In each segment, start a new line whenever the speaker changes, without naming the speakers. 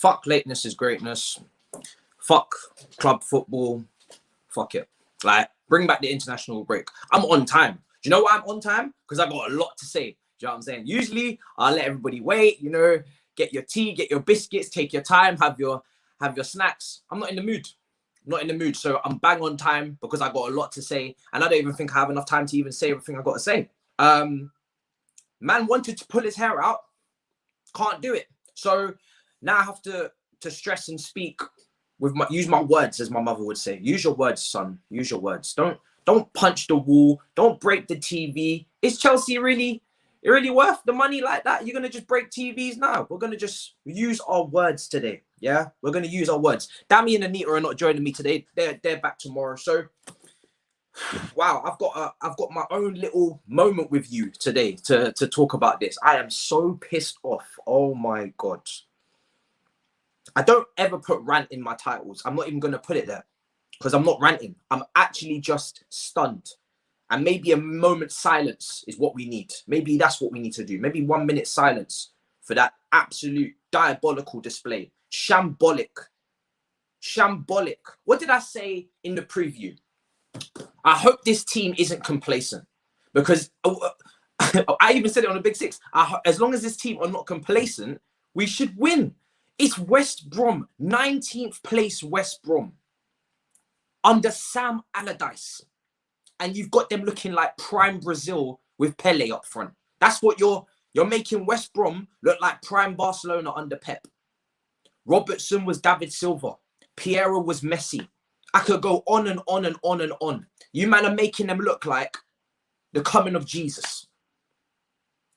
fuck lateness is greatness. Fuck club football. Fuck it. Like, bring back the international break. I'm on time. Do you know why I'm on time? Because I've got a lot to say. Do you know what I'm saying? Usually, I'll let everybody wait, you know, get your tea, get your biscuits, take your time, have your snacks. I'm not in the mood. I'm not in the mood. So I'm bang on time because I got a lot to say. And I don't even think I have enough time to even say everything I got to say. Man wanted to pull his hair out. Can't do it. So now I have to stress and speak with use my words, as my mother would say. Use your words, son. Use your words. Don't punch the wall. Don't break the TV. Is Chelsea really worth the money like that? You're gonna just break TVs now? We're gonna just use our words today. Yeah, we're gonna use our words. Dammy and Anita are not joining me today. They're back tomorrow. So wow, I've got my own little moment with you today to talk about this. I am so pissed off. Oh my God. I don't ever put rant in my titles. I'm not even going to put it there because I'm not ranting. I'm actually just stunned. And maybe a moment's silence is what we need. Maybe that's what we need to do. Maybe 1 minute silence for that absolute diabolical display. Shambolic. Shambolic. What did I say in the preview? I hope this team isn't complacent because I even said it on the Big Six. As long as this team are not complacent, we should win. It's West Brom, 19th place West Brom under Sam Allardyce. And you've got them looking like prime Brazil with Pele up front. That's what you're making West Brom look like prime Barcelona under Pep. Robertson was David Silva. Piero was Messi. I could go on and on and on and on. You man are making them look like the coming of Jesus.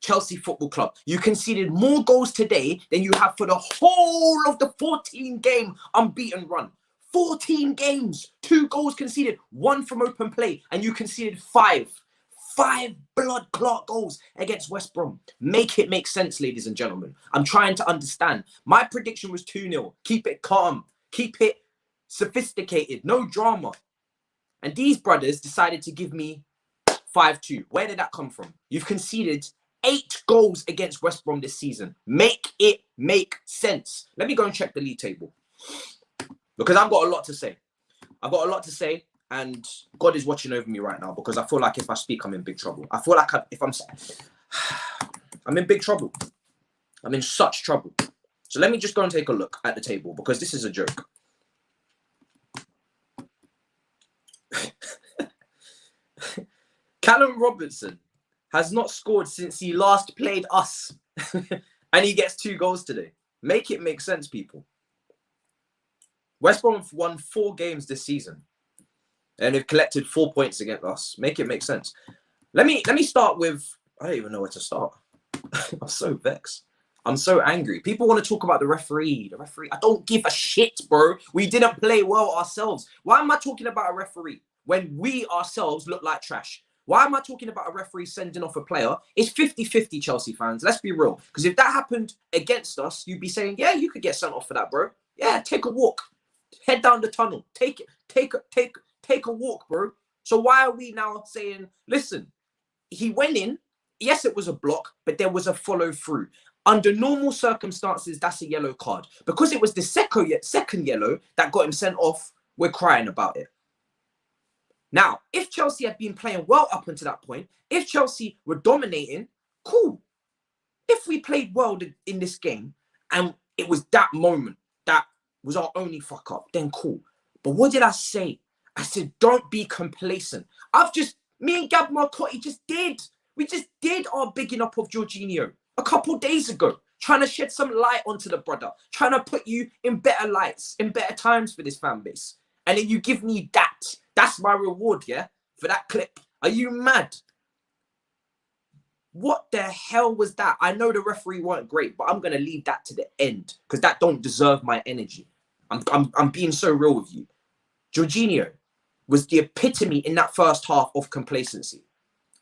Chelsea Football Club. You conceded more goals today than you have for the whole of the 14-game unbeaten run. 14 games, 2 goals conceded, 1 from open play, and you conceded 5. 5 blood clot goals against West Brom. Make it make sense, ladies and gentlemen. I'm trying to understand. My prediction was 2-0. Keep it calm. Keep it sophisticated. No drama. And these brothers decided to give me 5-2. Where did that come from? You've conceded 8 goals against West Brom this season. Make it make sense. Let me go and check the league table because I've got a lot to say. I've got a lot to say, and God is watching over me right now because I feel like if I speak, I'm in big trouble. I feel like I'm in big trouble. I'm in such trouble. So let me just go and take a look at the table because this is a joke. Callum Robertson has not scored since he last played us. And he gets 2 goals today. Make it make sense, people. West Brom have won 4 games this season. And they've collected 4 points against us. Make it make sense. Let me start with... I don't even know where to start. I'm so vexed. I'm so angry. People want to talk about the referee. The referee. I don't give a shit, bro. We didn't play well ourselves. Why am I talking about a referee when we ourselves look like trash? Why am I talking about a referee sending off a player? It's 50-50, Chelsea fans. Let's be real. Because if that happened against us, you'd be saying, yeah, you could get sent off for that, bro. Yeah, take a walk. Head down the tunnel. Take a walk, bro. So why are we now saying, listen, he went in. Yes, it was a block, but there was a follow through. Under normal circumstances, that's a yellow card. Because it was the second yellow that got him sent off, we're crying about it. Now, if Chelsea had been playing well up until that point, if Chelsea were dominating, cool. If we played well in this game and it was that moment that was our only fuck up, then cool. But what did I say? I said, don't be complacent. Me and Gab Marcotti we just did our bigging up of Jorginho a couple days ago, trying to shed some light onto the brother, trying to put you in better lights, in better times for this fan base. And then you give me that. That's my reward, yeah, for that clip. Are you mad? What the hell was that? I know the referee weren't great, but I'm going to leave that to the end because that don't deserve my energy. I'm being so real with you. Jorginho was the epitome in that first half of complacency.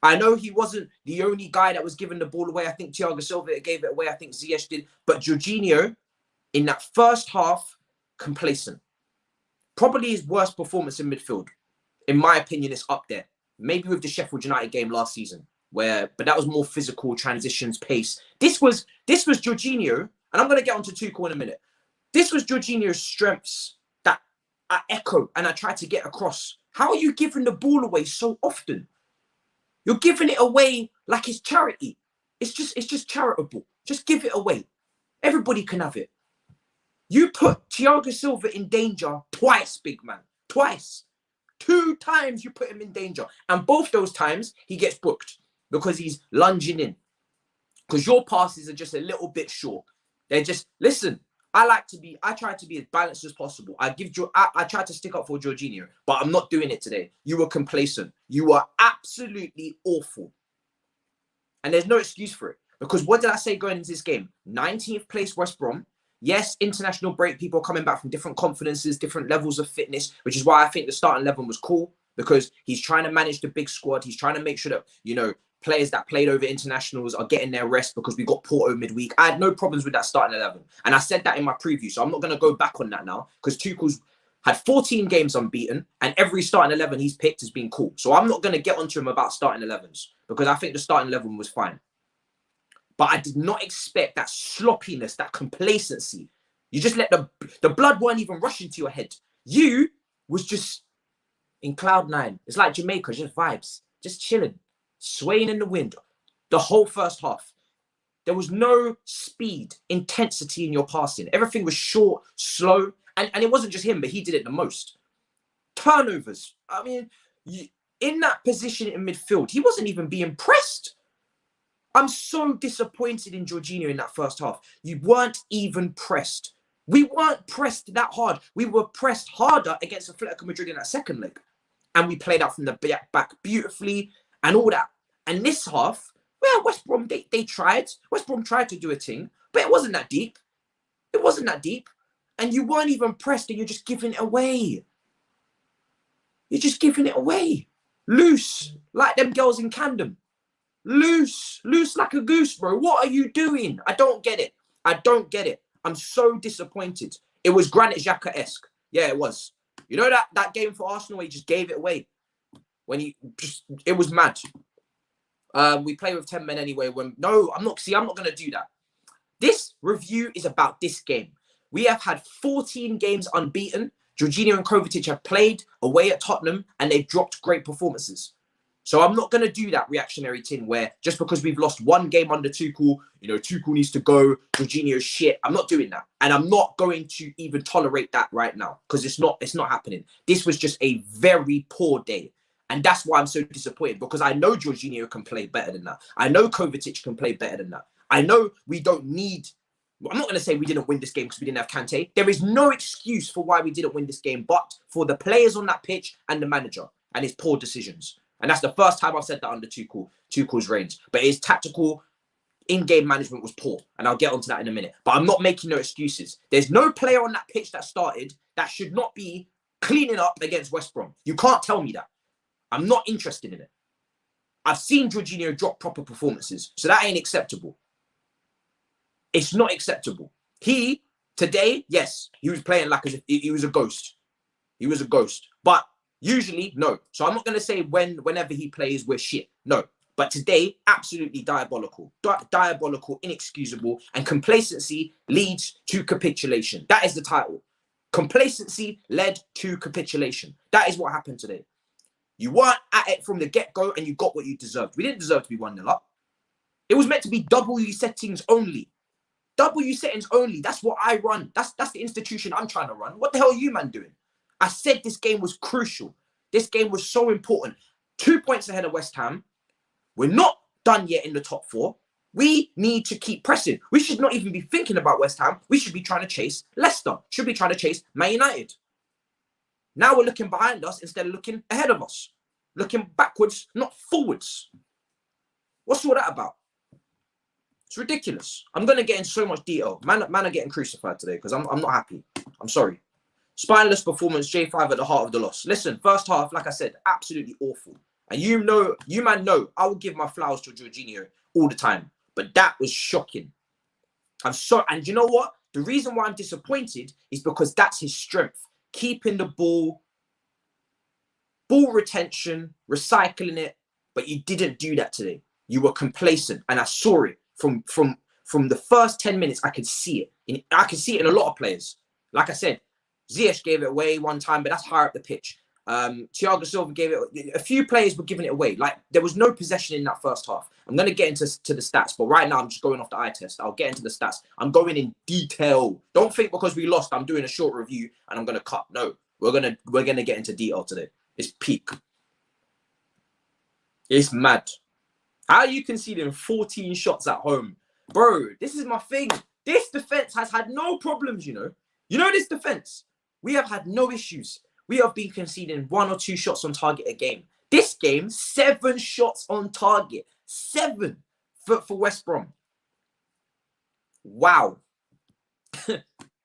I know he wasn't the only guy that was giving the ball away. I think Thiago Silva gave it away. I think Ziyech did. But Jorginho, in that first half, complacent. Probably his worst performance in midfield. In my opinion, it's up there. Maybe with the Sheffield United game last season, but that was more physical, transitions, pace. This was Jorginho, and I'm going to get onto Tuchel in a minute. This was Jorginho's strengths that I echo and I try to get across. How are you giving the ball away so often? You're giving it away like it's charity. It's just charitable. Just give it away. Everybody can have it. You put Thiago Silva in danger twice, big man. Twice. 2 times you put him in danger. And both those times he gets booked because he's lunging in. Because your passes are just a little bit short. They're just, listen, I try to be as balanced as possible. I try to stick up for Jorginho, but I'm not doing it today. You were complacent. You were absolutely awful. And there's no excuse for it. Because what did I say going into this game? 19th place West Brom. Yes, international break, people coming back from different confidences, different levels of fitness, which is why I think the starting 11 was cool, because he's trying to manage the big squad. He's trying to make sure that, you know, players that played over internationals are getting their rest because we got Porto midweek. I had no problems with that starting 11. And I said that in my preview, so I'm not going to go back on that now, because Tuchel's had 14 games unbeaten, and every starting 11 he's picked has been cool. So I'm not going to get onto him about starting 11s, because I think the starting 11 was fine. But I did not expect that sloppiness, that complacency. You just let the blood weren't even rushing to your head. You was just in cloud 9. It's like Jamaica, just vibes, just chilling, swaying in the wind. The whole first half. There was no speed, intensity in your passing. Everything was short, slow. And it wasn't just him, but he did it the most. Turnovers. I mean, in that position in midfield, he wasn't even being pressed. I'm so disappointed in Jorginho in that first half. You weren't even pressed. We weren't pressed that hard. We were pressed harder against Atletico Madrid in that second leg. And we played out from the back beautifully and all that. And this half, well, West Brom, they tried. West Brom tried to do a thing, but it wasn't that deep. It wasn't that deep. And you weren't even pressed, and you're just giving it away. You're just giving it away. Loose, like them girls in Camden. Loose like a goose, bro. What are you doing? I don't get it. I don't get it. I'm so disappointed. It was Granit Xhaka-esque. Yeah, it was. You know that game for Arsenal where he just gave it away? It was mad. We play with 10 men anyway. I'm not going to do that. This review is about this game. We have had 14 games unbeaten. Jorginho and Kovacic have played away at Tottenham, and they've dropped great performances. So I'm not going to do that reactionary thing where just because we've lost one game under Tuchel, you know, Tuchel needs to go, Jorginho's shit. I'm not doing that. And I'm not going to even tolerate that right now, because it's not happening. This was just a very poor day. And that's why I'm so disappointed, because I know Jorginho can play better than that. I know Kovacic can play better than that. I know we don't need... I'm not going to say we didn't win this game because we didn't have Kante. There is no excuse for why we didn't win this game, but for the players on that pitch and the manager and his poor decisions. And that's the first time I've said that under Tuchel's reigns. But his tactical in-game management was poor. And I'll get onto that in a minute. But I'm not making no excuses. There's no player on that pitch that started that should not be cleaning up against West Brom. You can't tell me that. I'm not interested in it. I've seen Jorginho drop proper performances. So that ain't acceptable. It's not acceptable. Today, yes, he was playing like as if he was a ghost. He was a ghost. But usually, no. So I'm not going to say whenever he plays, we're shit. No. But today, absolutely diabolical. Diabolical, inexcusable, and complacency leads to capitulation. That is the title. Complacency led to capitulation. That is what happened today. You weren't at it from the get-go, and you got what you deserved. We didn't deserve to be 1-0 up. It was meant to be W settings only. W settings only. That's what I run. That's the institution I'm trying to run. What the hell are you, man, doing? I said this game was crucial. This game was so important. 2 points ahead of West Ham. We're not done yet in the top 4. We need to keep pressing. We should not even be thinking about West Ham. We should be trying to chase Leicester. Should be trying to chase Man United. Now we're looking behind us instead of looking ahead of us. Looking backwards, not forwards. What's all that about? It's ridiculous. I'm going to get in so much detail. Man are getting crucified today because I'm not happy. I'm sorry. Spineless performance, J5 at the heart of the loss. Listen, first half, like I said, absolutely awful. And you man know, I will give my flowers to Jorginho all the time. But that was shocking. I'm sorry. And you know what? The reason why I'm disappointed is because that's his strength. Keeping the ball retention, recycling it. But you didn't do that today. You were complacent. And I saw it from from the first 10 minutes, I could see it. I could see it in a lot of players. Like I said, Ziyech gave it away one time, but that's higher up the pitch. Thiago Silva gave it. A few players were giving it away. Like, there was no possession in that first half. I'm going to get into the stats, but right now I'm just going off the eye test. I'll get into the stats. I'm going in detail. Don't think because we lost, I'm doing a short review and I'm going to cut. No, we're gonna get into detail today. It's peak. It's mad. How are you conceding 14 shots at home? Bro, this is my thing. This defense has had no problems, you know. You know this defense? We have had no issues. We have been conceding 1 or 2 shots on target a game. This game, 7 shots on target. 7 for West Brom. Wow.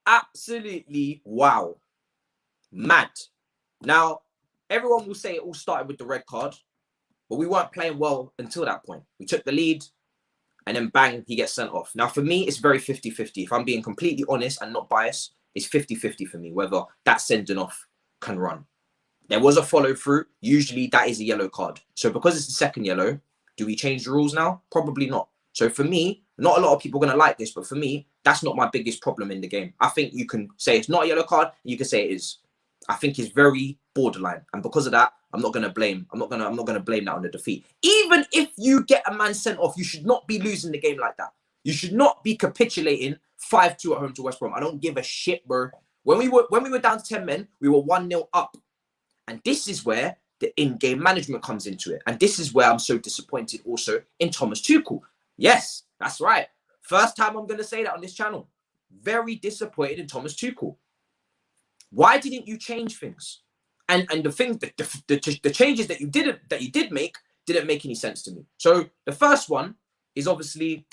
Absolutely wow. Mad. Now, everyone will say it all started with the red card, but we weren't playing well until that point. We took the lead, and then bang, he gets sent off. Now, for me, it's very 50-50. If I'm being completely honest and not biased, it's 50-50 for me, whether that sending off can run. There was a follow through. Usually that is a yellow card. So because it's the second yellow, do we change the rules now? Probably not. So for me, not a lot of people are going to like this, but for me, that's not my biggest problem in the game. I think you can say it's not a yellow card. You can say it is. I think it's very borderline. And because of that, I'm not going to blame that on the defeat. Even if you get a man sent off, you should not be losing the game like that. You should not be capitulating 5-2 at home to West Brom. I don't give a shit, bro. When we were down to 10 men, we were 1-0 up. And this is where the in-game management comes into it. And this is where I'm so disappointed also in Thomas Tuchel. Yes, that's right. First time I'm going to say that on this channel. Very disappointed in Thomas Tuchel. Why didn't you change things? And the things, the changes that you did make didn't make any sense to me. So the first one is obviously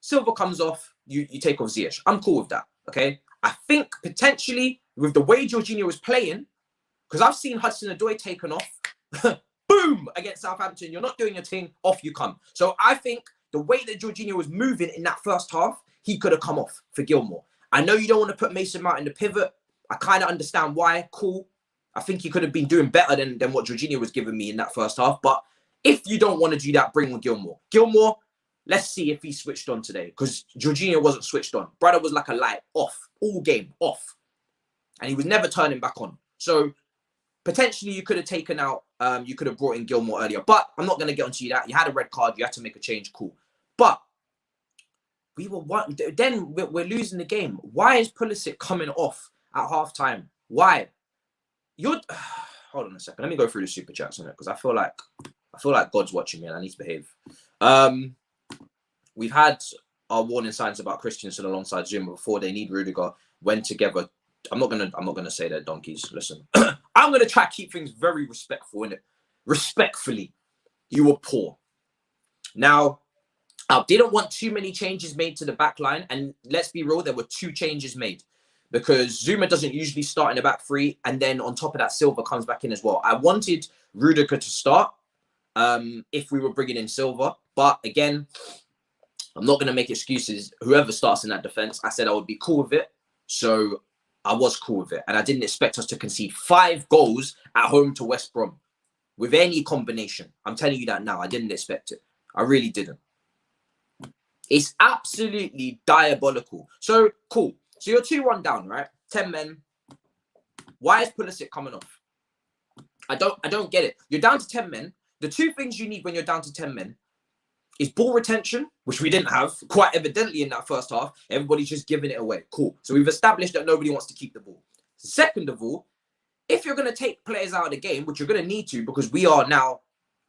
Silva comes off, you take off Ziyech. I'm cool with that. Okay. I think potentially with the way Jorginho was playing, because I've seen Hudson-Odoi taken off, boom, against Southampton. You're not doing your thing, off you come. So I think the way that Jorginho was moving in that first half, he could have come off for Gilmour. I know you don't want to put Mason Mount in the pivot. I kind of understand why. Cool. I think he could have been doing better than what Jorginho was giving me in that first half. But if you don't want to do that, bring on Gilmour. Gilmour, let's see if he switched on today. Because Jorginho wasn't switched on. Brother was like a light, off. All game, off. And he was never turning back on. So potentially you could have taken out, you could have brought in Gilmour earlier. But I'm not going to get onto that. You had a red card. You had to make a change. Cool. But we were one. Then we're losing the game. Why is Pulisic coming off at halftime? Why? Hold on a second. Let me go through the super chats on it because I feel like God's watching me and I need to behave. We've had our warning signs about Christensen alongside Zuma before. They need Rudiger when together. I'm not gonna say they're donkeys. Listen, I'm gonna try to keep things very respectful, innit? Respectfully, you were poor. Now, I didn't want too many changes made to the back line, and let's be real, there were 2 changes made. Because Zuma doesn't usually start in the back 3. And then on top of that, Silva comes back in as well. I wanted Rudiger to start if we were bringing in Silva. But again, I'm not going to make excuses. Whoever starts in that defense, I said I would be cool with it. So I was cool with it. And I didn't expect us to concede 5 goals at home to West Brom with any combination. I'm telling you that now. I didn't expect it. I really didn't. It's absolutely diabolical. So, cool. So you're 2-1 down, right? 10 men. Why is Pulisic coming off? I don't get it. You're down to 10 men. The 2 things you need when you're down to 10 men is ball retention, which we didn't have quite evidently in that first half. Everybody's just giving it away. Cool. So we've established that nobody wants to keep the ball. Second of all, if you're going to take players out of the game, which you're going to need to because we are now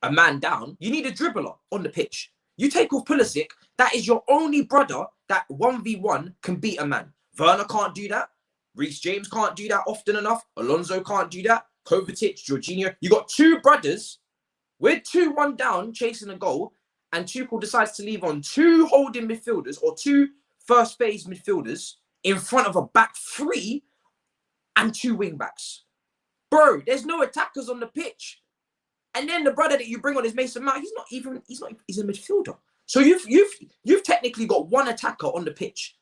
a man down, you need a dribbler on the pitch. You take off Pulisic, that is your only brother that 1v1 can beat a man. Werner can't do that. Reece James can't do that often enough. Alonso can't do that. Kovacic, Jorginho. You got 2 brothers. We're 2-1 down, chasing a goal. And Tuchel decides to leave on 2 holding midfielders or 2 first phase midfielders in front of a back 3 and 2 wing backs. Bro, there's no attackers on the pitch. And then the brother that you bring on is Mason Mount. He's a midfielder. So you've technically got 1 attacker on the pitch.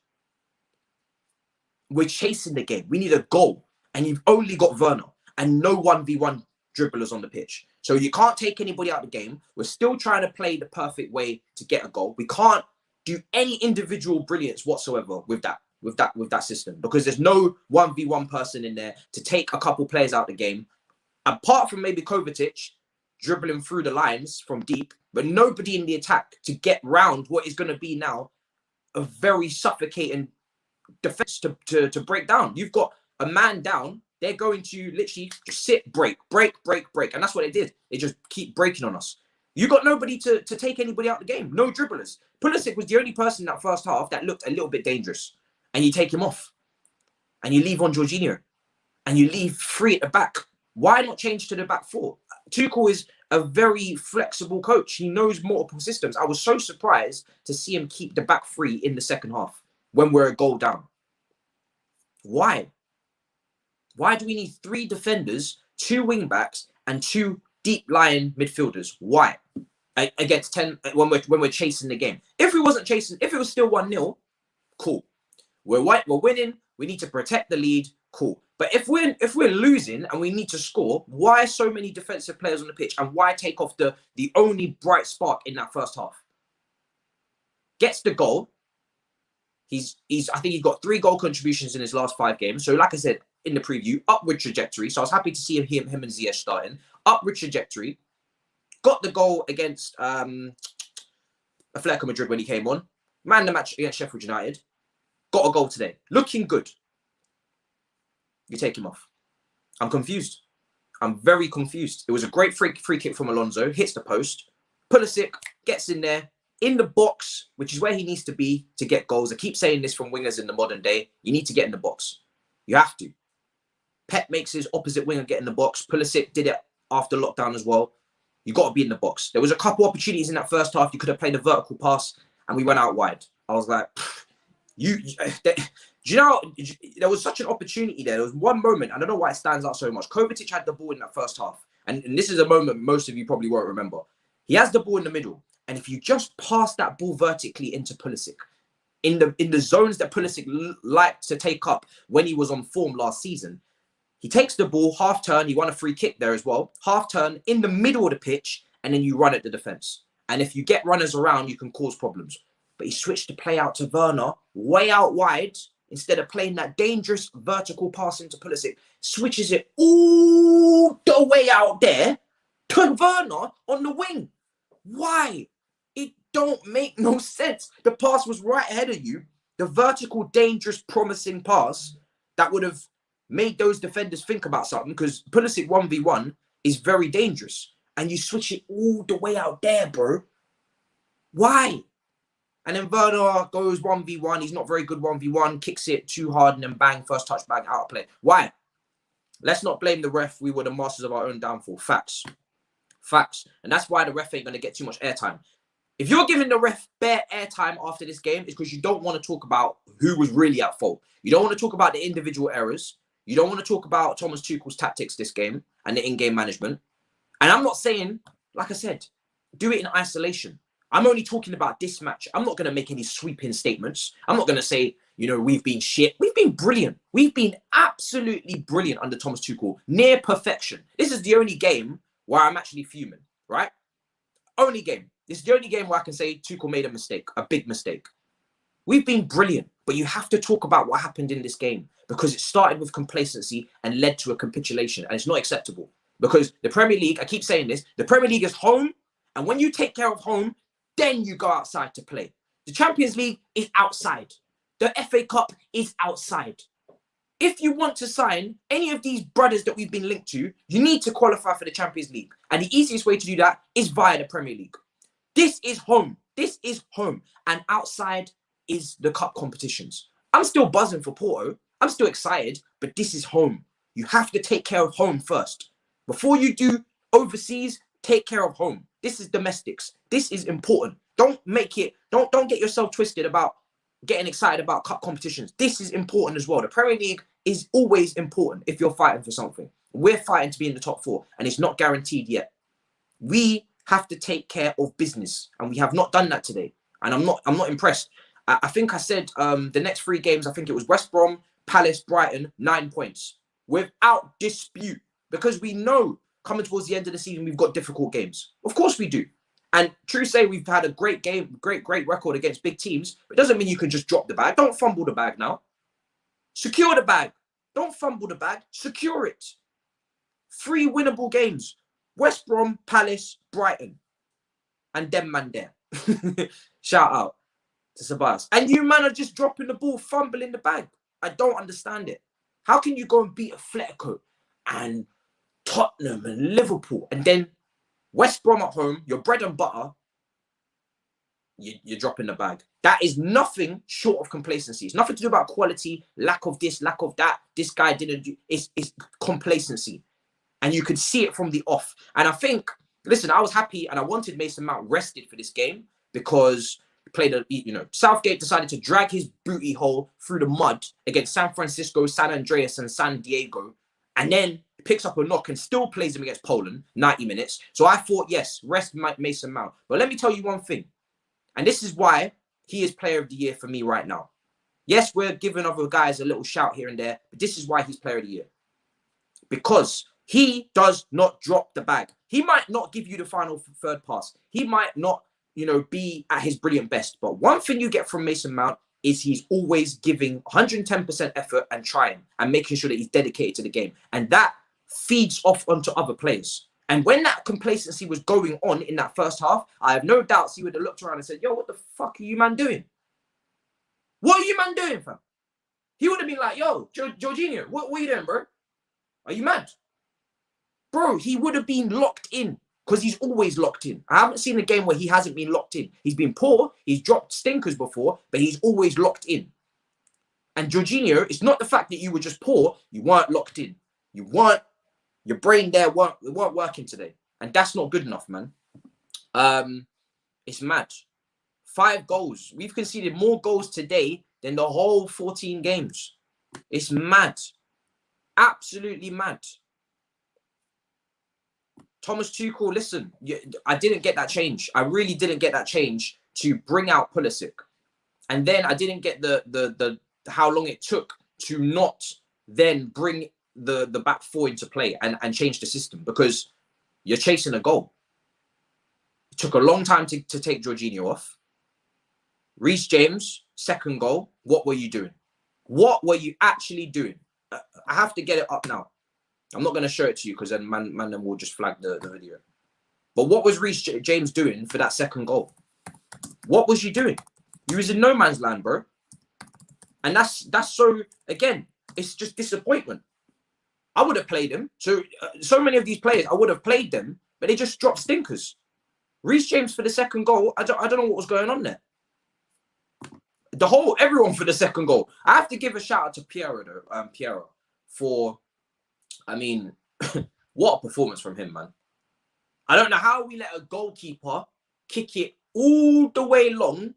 We're chasing the game. We need a goal. And you've only got Werner and no 1v1 dribblers on the pitch. So you can't take anybody out of the game. We're still trying to play the perfect way to get a goal. We can't do any individual brilliance whatsoever with that system, because there's no 1v1 person in there to take a couple players out of the game, apart from maybe Kovacic dribbling through the lines from deep, but nobody in the attack to get round what is going to be now a very suffocating defense to break down. You've got a man down, they're going to literally just sit, break, and that's what they did. They just keep breaking on us. You got nobody to take anybody out of the game. No dribblers. Pulisic was the only person in that first half that looked a little bit dangerous. And you take him off. And you leave on Jorginho. And you leave 3 at the back. Why not change to the back 4? Tuchel is a very flexible coach. He knows multiple systems. I was so surprised to see him keep the back 3 in the second half when we're a goal down. Why? Why do we need 3 defenders, 2 wing backs, and 2 deep lying midfielders? Why? Against 10 when we're chasing the game. If we wasn't chasing, if it was still 1-0, cool. We're winning. We need to protect the lead. Cool. But if we're losing and we need to score, why so many defensive players on the pitch, and why take off the only bright spark in that first half? Gets the goal. I think he's got 3 goal contributions in his last 5 games. So like I said in the preview, upward trajectory. So I was happy to see him and Ziyech starting. Upward trajectory. Got the goal against Atletico Madrid when he came on. Man the match against Sheffield United. Got a goal today. Looking good. You take him off. I'm confused. I'm very confused. It was a great free kick from Alonso. Hits the post. Pulisic gets in there. In the box, which is where he needs to be to get goals. I keep saying this from wingers in the modern day. You need to get in the box. You have to. Pep makes his opposite winger get in the box. Pulisic did it after lockdown as well. You got to be in the box. There was a couple opportunities in that first half. You could have played a vertical pass and we went out wide. I was like, do you know, there was such an opportunity there. There was one moment, I don't know why it stands out so much. Kovacic had the ball in that first half. And this is a moment most of you probably won't remember. He has the ball in the middle. And if you just pass that ball vertically into Pulisic, in the zones that Pulisic liked to take up when he was on form last season, he takes the ball, half turn, he won a free kick there as well, half turn in the middle of the pitch, and then you run at the defense. And if you get runners around, you can cause problems. But he switched to play out to Werner, way out wide, instead of playing that dangerous vertical pass into Pulisic, switches it all the way out there to Werner on the wing. Why? It don't make no sense. The pass was right ahead of you. The vertical, dangerous, promising pass that would have made those defenders think about something, because Pulisic 1v1 is very dangerous. And you switch it all the way out there, bro. Why? And then Werner goes 1v1. He's not very good 1v1. Kicks it too hard and then bang, first touch, bang, out of play. Why? Let's not blame the ref. We were the masters of our own downfall. Facts. Facts. And that's why the ref ain't going to get too much airtime. If you're giving the ref bare airtime after this game, it's because you don't want to talk about who was really at fault. You don't want to talk about the individual errors. You don't want to talk about Thomas Tuchel's tactics this game and the in-game management. And I'm not saying, like I said, do it in isolation. I'm only talking about this match. I'm not going to make any sweeping statements. I'm not going to say, you know, we've been shit. We've been brilliant. We've been absolutely brilliant under Thomas Tuchel. Near perfection. This is the only game where I'm actually fuming, right? Only game. This is the only game where I can say Tuchel made a mistake, a big mistake. We've been brilliant, but you have to talk about what happened in this game, because it started with complacency and led to a capitulation, and it's not acceptable. Because the Premier League, I keep saying this, the Premier League is home, and when you take care of home, then you go outside to play. The Champions League is outside. The FA Cup is outside. If you want to sign any of these brothers that we've been linked to, you need to qualify for the Champions League. And the easiest way to do that is via the Premier League. This is home. This is home. And outside is the cup competitions. I'm still buzzing for Porto. I'm still excited, but this is home. You have to take care of home first. Before you do overseas, take care of home. This is domestics. This is important. Don't get yourself twisted about getting excited about cup competitions. This is important as well. The Premier League is always important if you're fighting for something. We're fighting to be in the top 4, and it's not guaranteed yet. We have to take care of business, and we have not done that today. And I'm not impressed. I think I said the next 3 games, I think it was West Brom, Palace, Brighton, 9 points. Without dispute. Because we know coming towards the end of the season, we've got difficult games. Of course we do. And true say, we've had a great game, great record against big teams. But it doesn't mean you can just drop the bag. Don't fumble the bag now. Secure the bag. Don't fumble the bag. Secure it. 3 winnable games. West Brom, Palace, Brighton. And them man there. Shout out to Sabas. And you man are just dropping the ball, fumbling the bag. I don't understand it. How can you go and beat Atletico and Tottenham and Liverpool, and then West Brom at home, your bread and butter, you're dropping the bag? That is nothing short of complacency. It's nothing to do about quality, lack of this, lack of that. This guy didn't do. It's complacency. And you could see it from the off. And I think, listen, I was happy and I wanted Mason Mount rested for this game because he played Southgate decided to drag his booty hole through the mud against San Francisco, San Andreas, and San Diego. And then picks up a knock and still plays him against Poland, 90 minutes. So I thought, yes, rest Mason Mount. But let me tell you one thing. And this is why he is player of the year for me right now. Yes, we're giving other guys a little shout here and there, but this is why he's player of the year. Because he does not drop the bag. He might not give you the final third pass. He might not, be at his brilliant best. But one thing you get from Mason Mount is he's always giving 110% effort and trying and making sure that he's dedicated to the game. And that feeds off onto other players. And when that complacency was going on in that first half, I have no doubts he would have looked around and said, yo, what the fuck are you man doing? What are you man doing, fam? He would have been like, yo, Jorginho, what are you doing, bro? Are you mad? Bro, he would have been locked in because he's always locked in. I haven't seen a game where he hasn't been locked in. He's been poor. He's dropped stinkers before, but he's always locked in. And Jorginho, it's not the fact that you were just poor. You weren't locked in. Your brain there weren't working today. And that's not good enough, man. It's mad. 5 goals. We've conceded more goals today than the whole 14 games. It's mad. Absolutely mad. Thomas Tuchel, listen, I didn't get that change. I really didn't get that change to bring out Pulisic. And then I didn't get the how long it took to not then bring the back four into play and change the system, because you're chasing a goal. It took a long time to take Jorginho off. Reece James, second goal. What were you doing? What were you actually doing? I have to get it up now. I'm not going to show it to you because then man will just flag the video. But what was Reece James doing for that second goal? What was you doing? You was in no man's land, bro. And that's so, again, it's just disappointment. I would have played him. So many of these players, I would have played them, but they just dropped stinkers. Reece James for the second goal, I don't know what was going on there. Everyone for the second goal. I have to give a shout out to Piero for, I mean, what a performance from him, man. I don't know how we let a goalkeeper kick it all the way long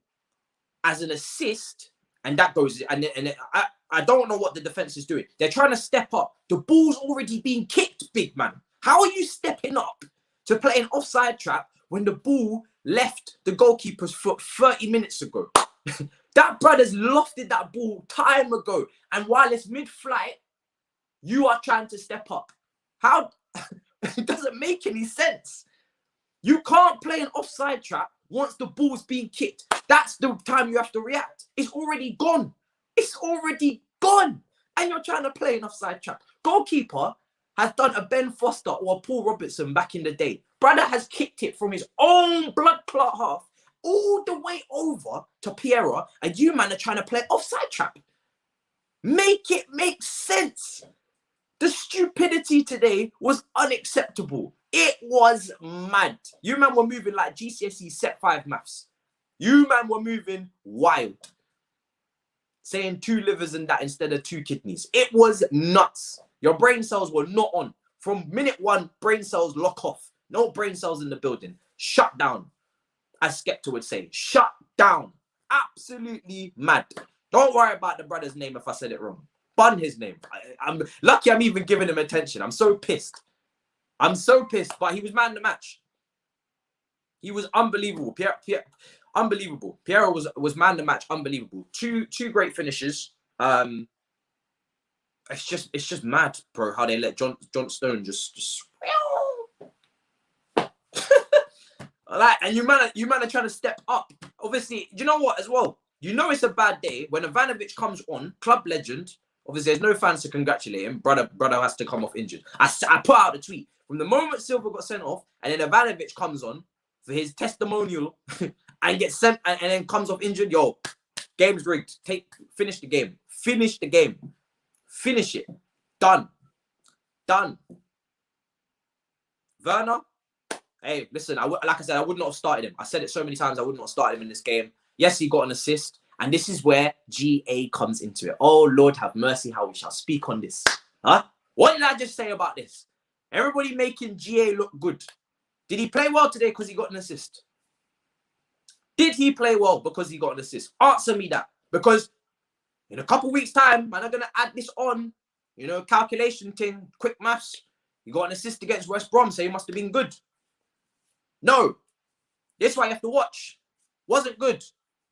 as an assist, and that goes, I don't know what the defense is doing. They're trying to step up. The ball's already being kicked, big man. How are you stepping up to play an offside trap when the ball left the goalkeeper's foot 30 minutes ago? That brother's lofted that ball time ago. And while it's mid-flight, you are trying to step up. How? It doesn't make any sense. You can't play an offside trap once the ball's being kicked. That's the time you have to react. It's already gone. It's already gone. And you're trying to play an offside trap. Goalkeeper has done a Ben Foster or a Paul Robertson back in the day. Brother has kicked it from his own blood clot half all the way over to Piero, and you man are trying to play offside trap. Make it make sense. The stupidity today was unacceptable. It was mad. You man were moving like GCSE set 5 maths. You man were moving wild. Saying 2 livers and that instead of 2 kidneys. It was nuts. Your brain cells were not on. From minute 1, brain cells lock off. No brain cells in the building. Shut down. As Skepta would say. Shut down. Absolutely mad. Don't worry about the brother's name if I said it wrong. Bun his name. I'm lucky I'm even giving him attention. I'm so pissed. I'm so pissed. But he was man of the match. He was unbelievable. Unbelievable. Piero was man of the match. Unbelievable. Two great finishes. It's just mad, bro, how they let John Stone just Like, and you man are trying to step up. Obviously, do you know what as well? You know it's a bad day when Ivanovic comes on, club legend. Obviously, there's no fans to congratulate him. Brother has to come off injured. I put out a tweet. From the moment Silva got sent off, and then Ivanovic comes on for his testimonial and gets sent and then comes off injured, yo, game's rigged. Finish the game. Finish the game. Finish it. Done. Werner, hey, listen, like I said, I would not have started him. I said it so many times, I would not have started him in this game. Yes, he got an assist, and this is where GA comes into it. Oh, Lord, have mercy, how we shall speak on this. Huh? What did I just say about this? Everybody making GA look good. Did he play well today because he got an assist? Did he play well because he got an assist? Answer me that. Because in a couple weeks' time, man, I'm going to add this on, you know, calculation thing, quick maths. You got an assist against West Brom, so he must have been good. No. This is why you have to watch. Wasn't good.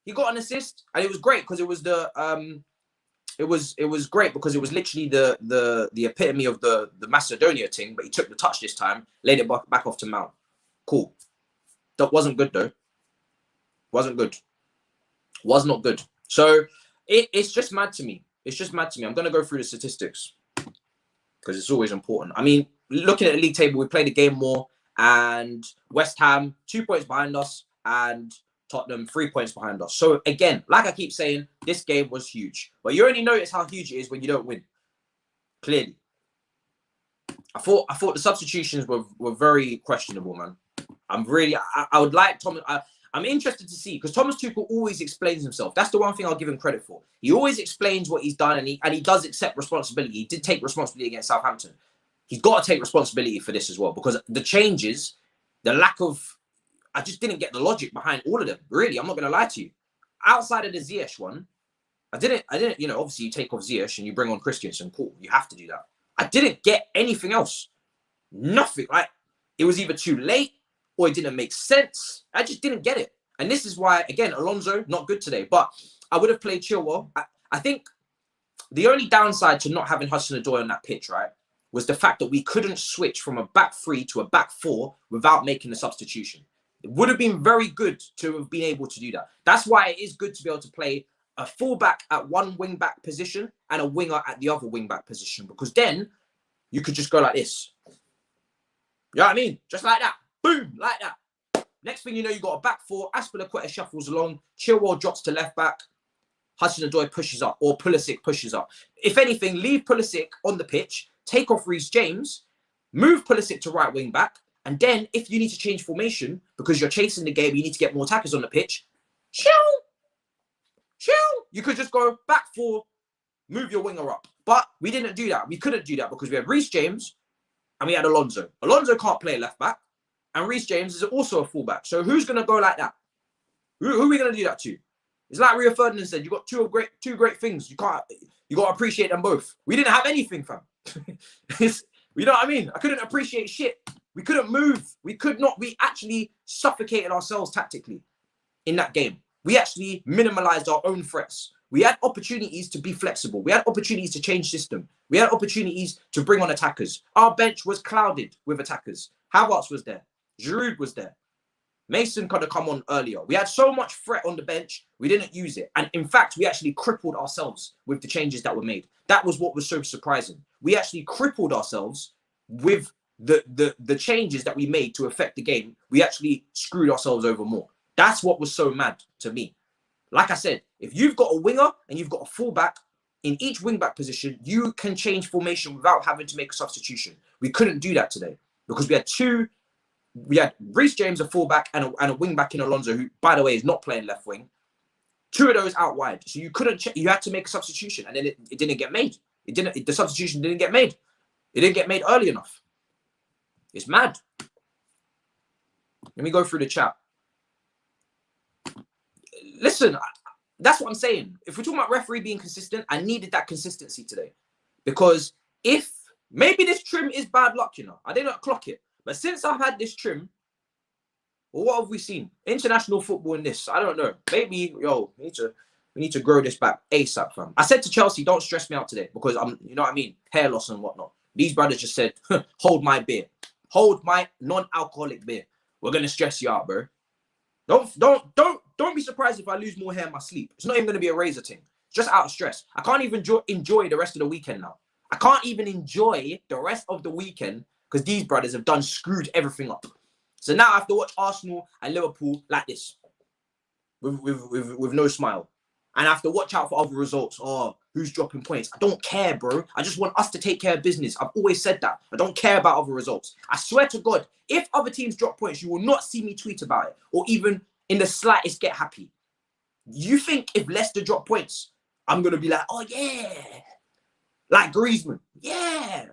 He got an assist, and it was great because it was the it was great because it was literally the epitome of the Macedonia thing, but he took the touch this time, laid it back off to Mount. Cool. That wasn't good though. Wasn't good. Was not good. So it's just mad to me. It's just mad to me. I'm gonna go through the statistics because it's always important. I mean, looking at the league table, we played a game more, and West Ham 2 points behind us, and Tottenham 3 points behind us. So again, like I keep saying, this game was huge. But you only notice how huge it is when you don't win. Clearly. I thought the substitutions were very questionable, man. I would like Thomas. I'm interested to see, because Thomas Tuchel always explains himself. That's the one thing I'll give him credit for. He always explains what he's done, and he does accept responsibility. He did take responsibility against Southampton. He's got to take responsibility for this as well, because the changes, the lack of, I just didn't get the logic behind all of them. Really, I'm not going to lie to you. Outside of the Ziyech one, I didn't, you know, obviously you take off Ziyech and you bring on Christensen. Cool, you have to do that. I didn't get anything else. Nothing. Like, it was either too late or it didn't make sense. I just didn't get it. And this is why, again, Alonso, not good today. But I would have played Chilwell. I think the only downside to not having Hudson-Odoi on that pitch, right, was the fact that we couldn't switch from a back three to a back four without making a substitution. It would have been very good to have been able to do that. That's why it is good to be able to play a fullback at one wing-back position and a winger at the other wing-back position, because then you could just go like this. You know what I mean? Just like that. Boom, like that. Next thing you know, you got a back four. Aspilicueta shuffles along. Chilwell drops to left back. Hudson-Odoi pushes up, or Pulisic pushes up. If anything, leave Pulisic on the pitch, take off Reece James, move Pulisic to right wing back, and then if you need to change formation because you're chasing the game, you need to get more attackers on the pitch, chill. You could just go back four, move your winger up. But we didn't do that. We couldn't do that because we had Reece James and we had Alonso. Alonso can't play left back, and Reece James is also a fullback. So who's going to go like that? Who are we going to do that to? It's like Rio Ferdinand said, you got two great things. You got to appreciate them both. We didn't have anything, fam. You know what I mean? I couldn't appreciate shit. We couldn't move. We could not. We actually suffocated ourselves tactically in that game. We actually minimalized our own threats. We had opportunities to be flexible. We had opportunities to change system. We had opportunities to bring on attackers. Our bench was clouded with attackers. Havertz was there. Giroud was there. Mason could have come on earlier. We had so much threat on the bench, we didn't use it. And in fact, we actually crippled ourselves with the changes that were made. That was what was so surprising. We actually crippled ourselves with the changes that we made to affect the game. We actually screwed ourselves over more. That's what was so mad to me. Like I said, if you've got a winger and you've got a fullback, in each wing-back position, you can change formation without having to make a substitution. We couldn't do that today because we had Reece James, a fullback, and a wing-back in Alonso, who, by the way, is not playing left wing. Two of those out wide. So you couldn't, you had to make a substitution, and then it didn't get made. The substitution didn't get made. It didn't get made early enough. It's mad. Let me go through the chat. Listen, that's what I'm saying. If we're talking about referee being consistent, I needed that consistency today. Because if, maybe this trim is bad luck, you know. I didn't clock it. But since I've had this trim, well, what have we seen? International football in this. I don't know. Maybe, we need to grow this back ASAP, fam. I said to Chelsea, don't stress me out today because I'm, you know what I mean? Hair loss and whatnot. These brothers just said, hold my beer. Hold my non-alcoholic beer. we're going to stress you out, bro. Don't be surprised if I lose more hair in my sleep. It's not even going to be a razor thing. Just out of stress. I can't even enjoy the rest of the weekend now. I can't even enjoy the rest of the weekend because these brothers have screwed everything up. So now I have to watch Arsenal and Liverpool like this, with no smile. And I have to watch out for other results. Oh, who's dropping points? I don't care, bro. I just want us to take care of business. I've always said that. I don't care about other results. I swear to God, if other teams drop points, you will not see me tweet about it or even in the slightest get happy. You think if Leicester drop points, I'm going to be like, oh, yeah. Like Griezmann. Yeah.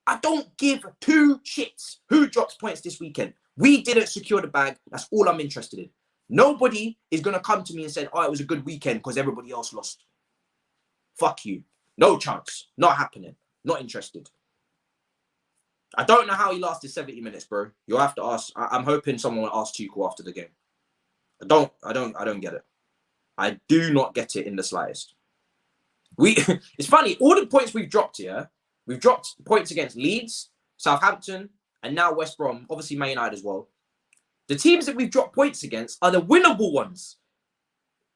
I don't give two shits who drops points this weekend. We didn't secure the bag. That's all I'm interested in. Nobody is going to come to me and say, oh, it was a good weekend because everybody else lost. Fuck you. No chance. Not happening. Not interested. I don't know how he lasted 70 minutes, bro. You'll have to ask. I'm hoping someone will ask Tuchel after the game. I don't get it. I do not get it in the slightest. It's funny. All the points we've dropped here, we've dropped points against Leeds, Southampton, and now West Brom. Obviously, Man United as well. The teams that we've dropped points against are the winnable ones.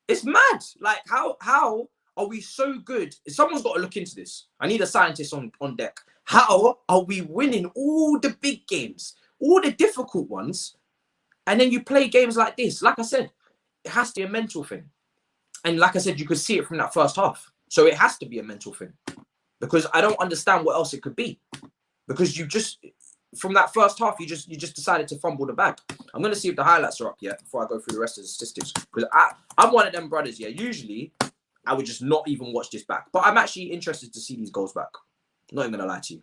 It's mad. Like, how are we so good? Someone's got to look into this. I need a scientist on deck. How are we winning all the big games, all the difficult ones, and then you play games like this? Like I said, it has to be a mental thing. And like I said, you could see it from that first half. So it has to be a mental thing. Because I don't understand what else it could be. Because from that first half, you just decided to fumble the bag. I'm going to see if the highlights are up yet before I go through the rest of the statistics. Because I'm one of them brothers, yeah. Usually, I would just not even watch this back. But I'm actually interested to see these goals back. I'm not even going to lie to you.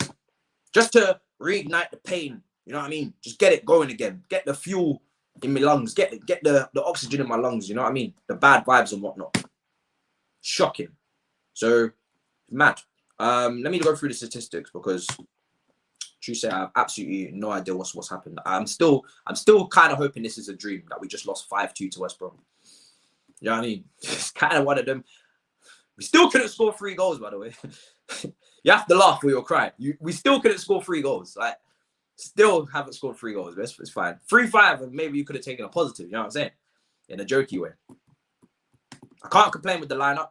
Just to reignite the pain. You know what I mean? Just get it going again. Get the fuel in my lungs. Get the oxygen in my lungs. You know what I mean? The bad vibes and whatnot. Shocking. So, mad. Let me go through the statistics because... True say, I have absolutely no idea what's happened. I'm still kind of hoping this is a dream that we just lost 5-2 to West Brom. You know what I mean? It's kind of one of them. We still couldn't score 3 goals, by the way. You have to laugh or you'll cry. We still couldn't score 3 goals. Like, still haven't scored 3 goals. But it's fine. 3-5, and maybe you could have taken a positive. You know what I'm saying? In a jokey way. I can't complain with the lineup.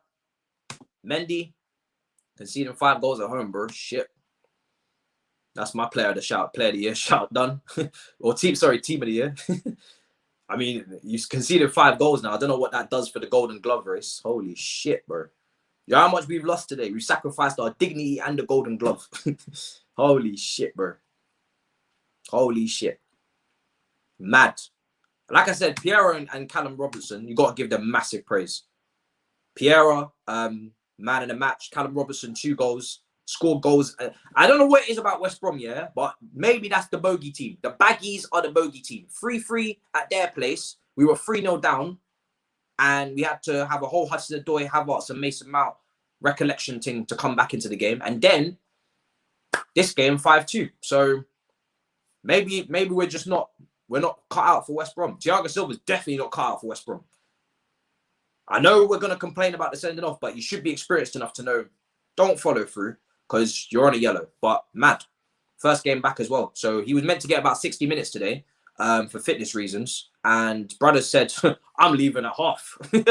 Mendy conceding 5 goals at home, bro. Shit. That's my player of the year shout done. Or team of the year. I mean, you conceded 5 goals now. I don't know what that does for the Golden Glove race. Holy shit, bro. You know how much we've lost today? We've sacrificed our dignity and the Golden Glove. Holy shit, bro. Holy shit. Mad. Like I said, Piero and Callum Robertson, you got to give them massive praise. Piero, man in the match. Callum Robertson, 2 goals. Scored goals. I don't know what it is about West Brom, yeah, but maybe that's the bogey team. The Baggies are the bogey team. 3-3 at their place. We were 3-0 down, and we had to have a whole Hudson-Odoi, Havertz, and Mason Mount recollection thing to come back into the game. And then this game 5-2. So maybe we're not cut out for West Brom. Thiago Silva's definitely not cut out for West Brom. I know we're gonna complain about the sending off, but you should be experienced enough to know don't follow through. Because you're on a yellow, but mad. First game back as well. So he was meant to get about 60 minutes today for fitness reasons. And brother said, I'm leaving at half. Do you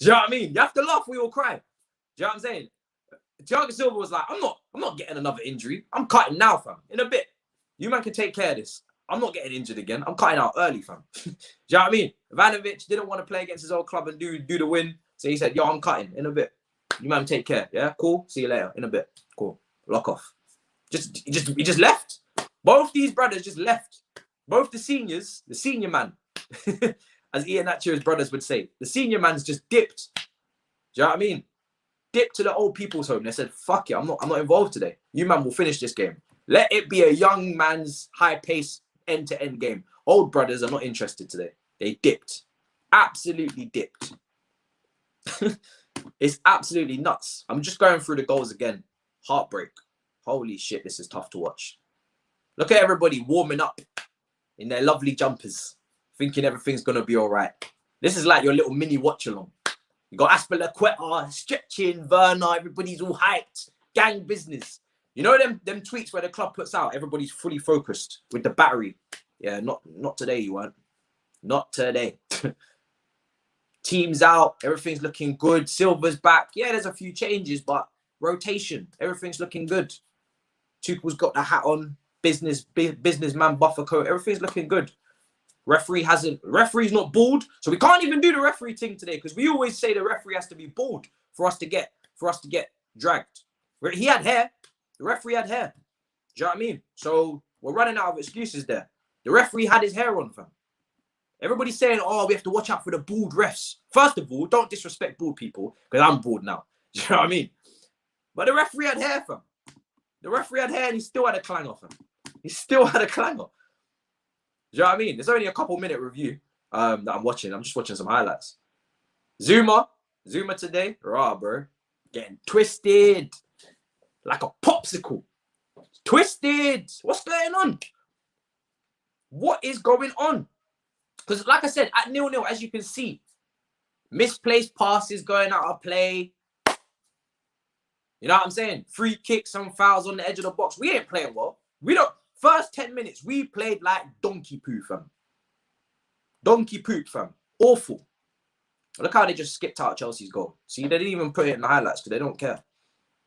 know what I mean? You have to laugh or you'll cry. Do you know what I'm saying? Thiago Silva was like, I'm not getting another injury. I'm cutting now, fam. In a bit. You man can take care of this. I'm not getting injured again. I'm cutting out early, fam. Do you know what I mean? Ivanovic didn't want to play against his old club and do the win. So he said, yo, I'm cutting in a bit. You man take care. Yeah, cool. See you later in a bit. Cool. Lock off. He just left. Both these brothers just left. Both the seniors, the senior man, as Ian Atcher's brothers would say, the senior man's just dipped. Do you know what I mean? Dipped to the old people's home. They said, fuck it, I'm not involved today. You man will finish this game. Let it be a young man's high-paced end-to-end game. Old brothers are not interested today. They dipped. Absolutely dipped. It's absolutely nuts. I'm just going through the goals again. Heartbreak. Holy shit, this is tough to watch. Look at everybody warming up in their lovely jumpers, thinking everything's going to be all right. This is like your little mini watch-along. You got Aspilicueta, stretching, Werner, everybody's all hyped. Gang business. You know them tweets where the club puts out, everybody's fully focused with the battery. Yeah, not today, you weren't. Not today. Team's out. Everything's looking good. Silva's back. Yeah, there's a few changes, but rotation. Everything's looking good. Tuchel's got the hat on. Businessman buffer coat. Everything's looking good. Referee's not bald, so we can't even do the referee thing today because we always say the referee has to be bald for us to get dragged. He had hair. The referee had hair. Do you know what I mean? So we're running out of excuses there. The referee had his hair on, fam. Everybody's saying, oh, we have to watch out for the bald refs. First of all, don't disrespect bald people because I'm bald now. Do you know what I mean? But the referee had hair, fam. The referee had hair and he still had a clanger, fam. He still had a clanger. Do you know what I mean? There's only a couple-minute review that I'm watching. I'm just watching some highlights. Zuma today, bro. Getting twisted like a popsicle. Twisted. What's going on? What is going on? Because, like I said, at 0-0, as you can see, misplaced passes going out of play. You know what I'm saying? Free kicks, some fouls on the edge of the box. We ain't playing well. We don't. First 10 minutes, we played like donkey poo, fam. Donkey poop, fam. Awful. Look how they just skipped out Chelsea's goal. See, they didn't even put it in the highlights because they don't care.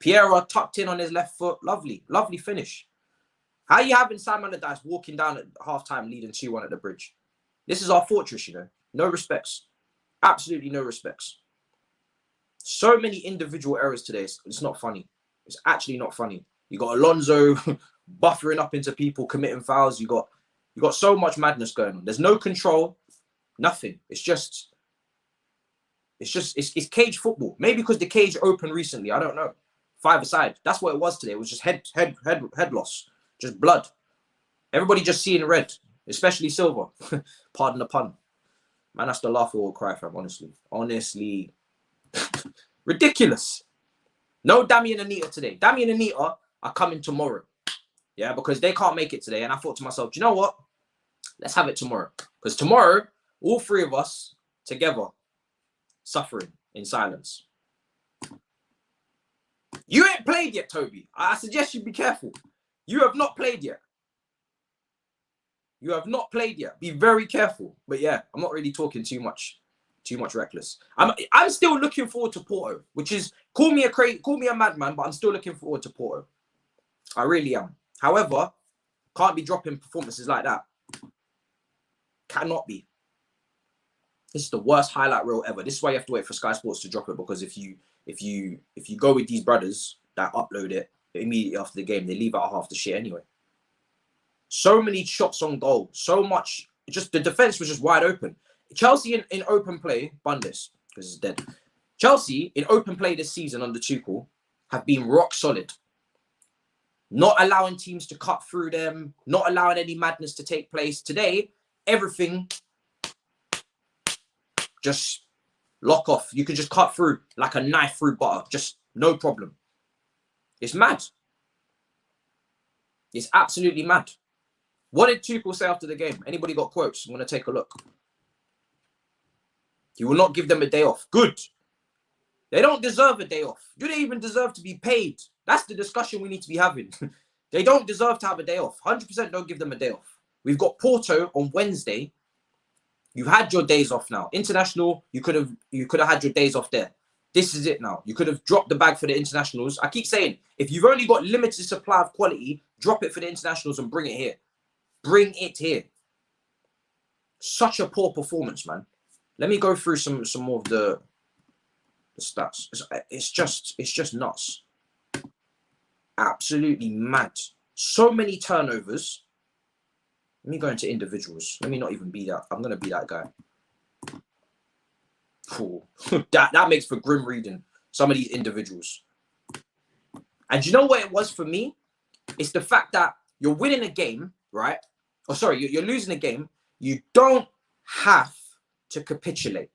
Piera tucked in on his left foot. Lovely. Lovely finish. How are you having Simon Allardyce walking down at halftime leading 2-1 at the bridge? This is our fortress, you know. No respects. Absolutely no respects. So many individual errors today. It's not funny. It's actually not funny. You got Alonso buffering up into people, committing fouls. You got so much madness going on. There's no control. Nothing. It's cage football. Maybe because the cage opened recently. I don't know. 5-a-side. That's what it was today. It was just head loss. Just blood. Everybody just seeing red. Especially Silva. Pardon the pun. Man, that's the laugh or cry, fam, honestly. Honestly. Ridiculous. No Dami and Anita today. Dami and Anita are coming tomorrow. Yeah, because they can't make it today. And I thought to myself, do you know what? Let's have it tomorrow. Because tomorrow, all three of us together, suffering in silence. You ain't played yet, Toby. I suggest you be careful. You have not played yet. You have not played yet. Be very careful. But yeah, I'm not really talking too much reckless. I'm still looking forward to Porto, which is call me a madman, but I'm still looking forward to Porto. I really am. However, can't be dropping performances like that. Cannot be. This is the worst highlight reel ever. This is why you have to wait for Sky Sports to drop it, because if you go with these brothers that upload it immediately after the game, they leave out half the shit anyway. So many shots on goal. So much. Just the defense was just wide open. Chelsea in open play, bun this because it's dead. Chelsea in open play this season under Tuchel have been rock solid. Not allowing teams to cut through them, not allowing any madness to take place. Today, everything just lock off. You can just cut through like a knife through butter. Just no problem. It's mad. It's absolutely mad. What did Tuchel say after the game? Anybody got quotes? I'm going to take a look. He will not give them a day off. Good. They don't deserve a day off. Do they even deserve to be paid? That's the discussion we need to be having. They don't deserve to have a day off. 100% don't give them a day off. We've got Porto on Wednesday. You've had your days off now. International, you could have had your days off there. This is it now. You could have dropped the bag for the internationals. I keep saying, if you've only got limited supply of quality, drop it for the internationals and bring it here. Bring it here. Such a poor performance, man. Let me go through some more of the stats. It's just nuts. Absolutely mad. So many turnovers. Let me go into individuals. Let me not even be that. I'm going to be that guy. Cool. that makes for grim reading. Some of these individuals. And you know what it was for me? It's the fact that you're winning a game, right? Oh, sorry, you're losing a game. You don't have to capitulate.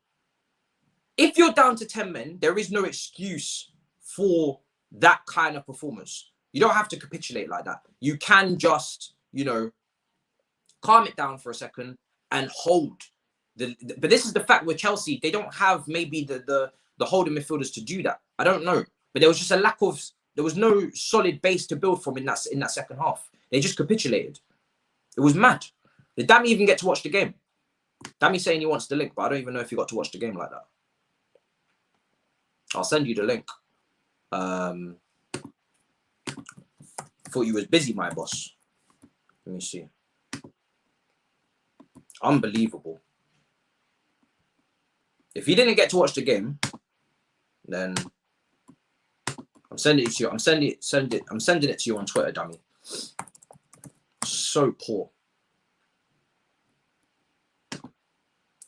If you're down to 10 men, there is no excuse for that kind of performance. You don't have to capitulate like that. You can just, calm it down for a second and hold. But this is the fact with Chelsea, they don't have maybe the holding midfielders to do that. I don't know. But there was just a lack of, there was no solid base to build from in that second half. They just capitulated. It was mad. Did Dammy even get to watch the game? Dammy saying he wants the link, but I don't even know if he got to watch the game like that. I'll send you the link. Thought you was busy, my boss. Let me see. Unbelievable. If you didn't get to watch the game, then I'm sending it to you. I'm sending it to you on Twitter, dummy. So poor.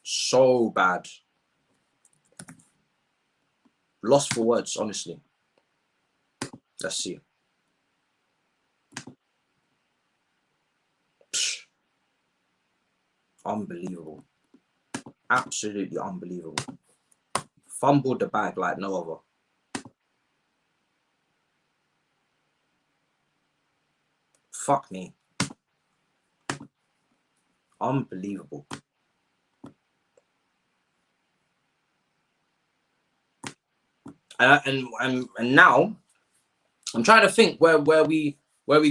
So bad. Lost for words, honestly. Let's see. Psh. Unbelievable. Absolutely unbelievable. Fumbled the bag like no other. Fuck me. Unbelievable. And now I'm trying to think where we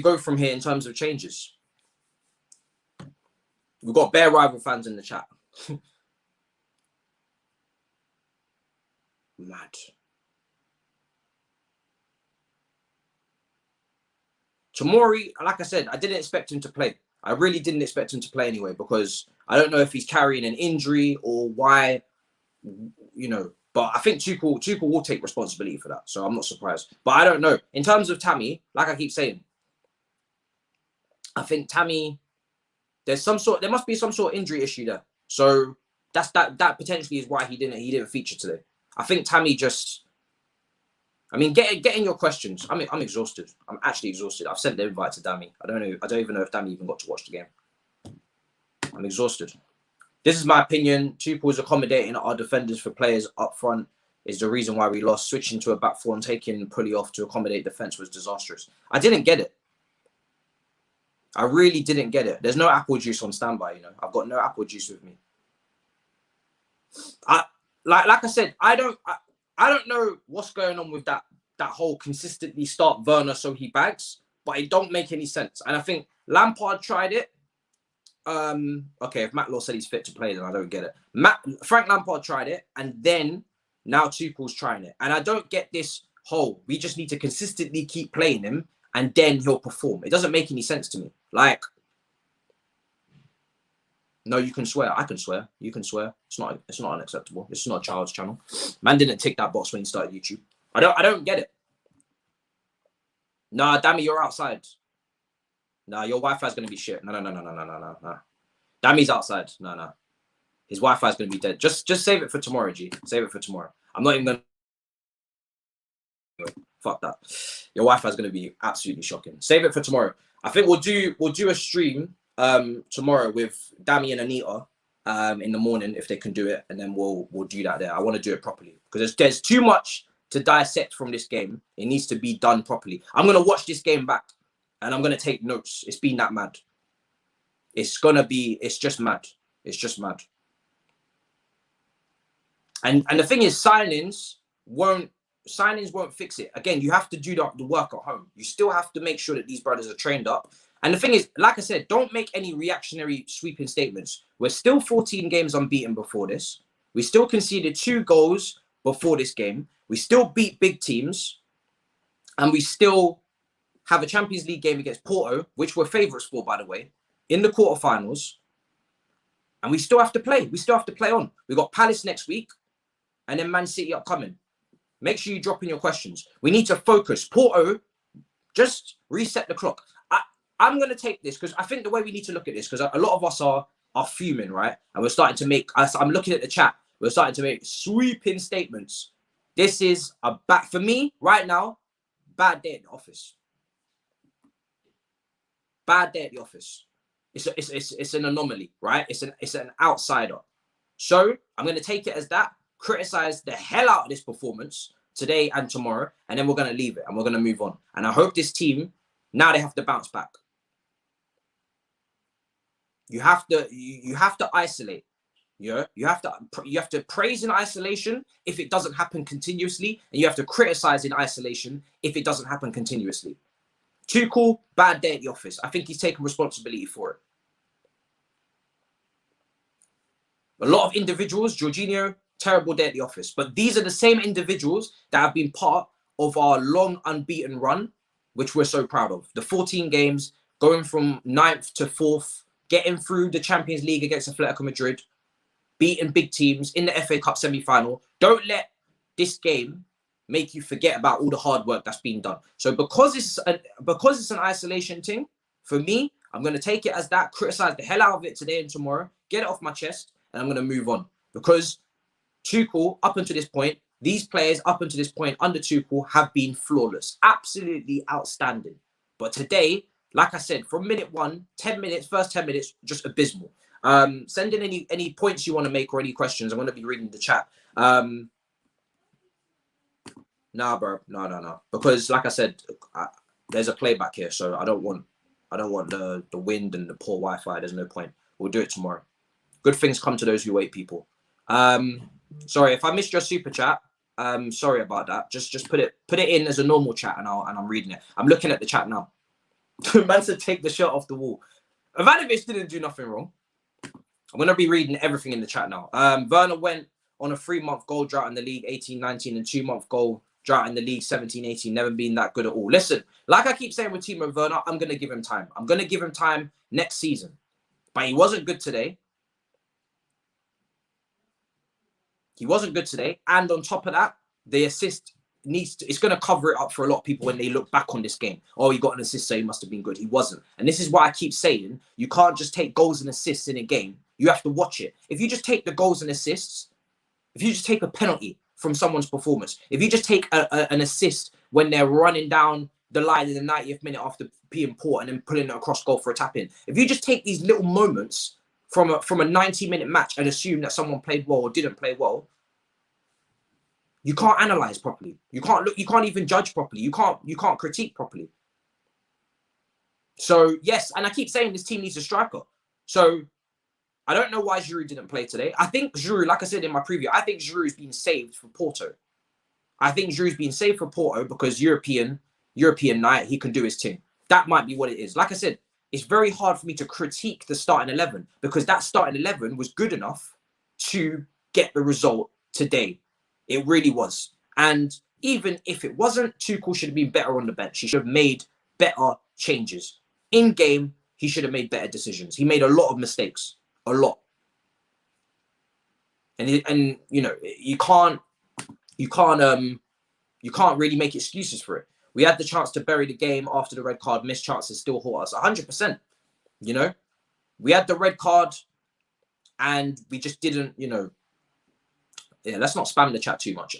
go from here in terms of changes. We've got bare rival fans in the chat. Mad. Tomori, like I said, I didn't expect him to play. I really didn't expect him to play anyway, because I don't know if he's carrying an injury or why, you know. But I think Tuchel will take responsibility for that. So I'm not surprised. But I don't know. In terms of Tammy, like I keep saying, I think Tammy, there must be some sort of injury issue there. So that potentially is why he didn't feature today. I think Tammy just, I mean, get in your questions. I'm exhausted. I'm actually exhausted. I've sent the invite to Dammy. I don't even know if Dammy even got to watch the game. I'm exhausted. This is my opinion. Tuchel's accommodating our defenders for players up front is the reason why we lost. Switching to a back four and taking Pully off to accommodate defense was disastrous. I didn't get it. I really didn't get it. There's no apple juice on standby, you know. I've got no apple juice with me. Like I said, I don't know what's going on with that whole consistently start Werner so he bags, but it don't make any sense. And I think Lampard tried it. Okay, if Matt Law said he's fit to play, then I don't get it. Frank Lampard tried it, and then now Tuchel's trying it. And I don't get this whole, we just need to consistently keep playing him and then he'll perform. It doesn't make any sense to me. Like, no, you can swear. I can swear. You can swear. It's not unacceptable. This is not a child's channel. Man didn't tick that box when he started YouTube. I don't get it. Nah, Dammy, you're outside. Nah, your Wi-Fi is gonna be shit. No. Dammy's outside. No. His Wi-Fi is gonna be dead. Just save it for tomorrow, G. Save it for tomorrow. I'm not even gonna. Fuck that. Your Wi-Fi is gonna be absolutely shocking. Save it for tomorrow. I think we'll do a stream tomorrow with Dammy and Anita in the morning if they can do it, and then we'll do that there. I want to do it properly because there's too much to dissect from this game. It needs to be done properly. I'm gonna watch this game back and I'm gonna take notes. It's been that mad. It's just mad. It's just mad. And the thing is, signings won't fix it. Again, you have to do the work at home. You still have to make sure that these brothers are trained up. And the thing is, like I said, don't make any reactionary sweeping statements. We're still 14 games unbeaten before this. We still conceded 2 goals before this game. We still beat big teams. And we still have a Champions League game against Porto, which we're favourites for, by the way, in the quarterfinals. And we still have to play. We still have to play on. We've got Palace next week and then Man City upcoming. Make sure you drop in your questions. We need to focus. Porto, just reset the clock. I'm going to take this because I think the way we need to look at this, because a lot of us are fuming, right? And we're starting to make, I'm looking at the chat, we're starting to make sweeping statements. This is for me, right now, bad day at the office. Bad day at the office. It's an anomaly, right? It's an outsider. So I'm going to take it as that, criticize the hell out of this performance today and tomorrow, and then we're going to leave it and we're going to move on. And I hope this team, now they have to bounce back. You have to isolate. Yeah, you have to praise in isolation if it doesn't happen continuously, and you have to criticize in isolation if it doesn't happen continuously. Tuchel, bad day at the office. I think he's taking responsibility for it. A lot of individuals, Jorginho, terrible day at the office. But these are the same individuals that have been part of our long unbeaten run, which we're so proud of. The 14 games, going from 9th to 4th, getting through the Champions League against Atletico Madrid, beating big teams in the FA Cup semi-final. Don't let this game make you forget about all the hard work that's been done. So because it's an isolation thing, for me, I'm going to take it as that, criticize the hell out of it today and tomorrow, get it off my chest, and I'm going to move on. Because Tuchel, up until this point, these players up until this point under Tuchel have been flawless, absolutely outstanding. But today, like I said, from minute 1, 10 minutes, first 10 minutes, just abysmal. Send in any points you want to make or any questions. I'm going to be reading the chat. Nah, bro, no. Because like I said, there's a playback here, so I don't want the wind and the poor Wi-Fi. There's no point. We'll do it tomorrow. Good things come to those who wait, people. Sorry if I missed your super chat. Sorry about that. Just put it in as a normal chat, and I'm reading it. I'm looking at the chat now. Man said take the shirt off the wall. Ivanovic didn't do nothing wrong. I'm gonna be reading everything in the chat now. Werner went on a 3-month goal drought in the league, 18-19, and 2-month goal drought in the league, 17-18. Never been that good at all. Listen, like I keep saying with Timo Werner, I'm gonna give him time. I'm gonna give him time next season. But he wasn't good today. He wasn't good today. And on top of that, the assist it's going to cover it up for a lot of people when they look back on this game. Oh, he got an assist, so he must have been good. He wasn't. And this is why I keep saying you can't just take goals and assists in a game. You have to watch it. If you just take the goals and assists, if you just take a penalty from someone's performance, if you just take an assist when they're running down the line in the 90th minute after being poor and then pulling it across goal for a tap-in, if you just take these little moments from a 90-minute match and assume that someone played well or didn't play well, you can't analyze properly. You can't look. You can't even judge properly. You can't critique properly. So yes, and I keep saying this team needs a striker. So I don't know why Giroud didn't play today. I think Giroud, like I said in my preview, I think Giroud's been saved for Porto. I think Giroud's been saved for Porto because European night, he can do his thing. That might be what it is. Like I said, it's very hard for me to critique the starting 11 because that starting 11 was good enough to get the result today. It really was. And even if it wasn't, Tuchel should have been better on the bench. He should have made better changes. In game, he should have made better decisions. He made a lot of mistakes. A lot. And you know, you can't really make excuses for it. We had the chance to bury the game after the red card. Missed chances still haunt us. 100%. You know? We had the red card and we just didn't, you know. Yeah, let's not spam the chat too much.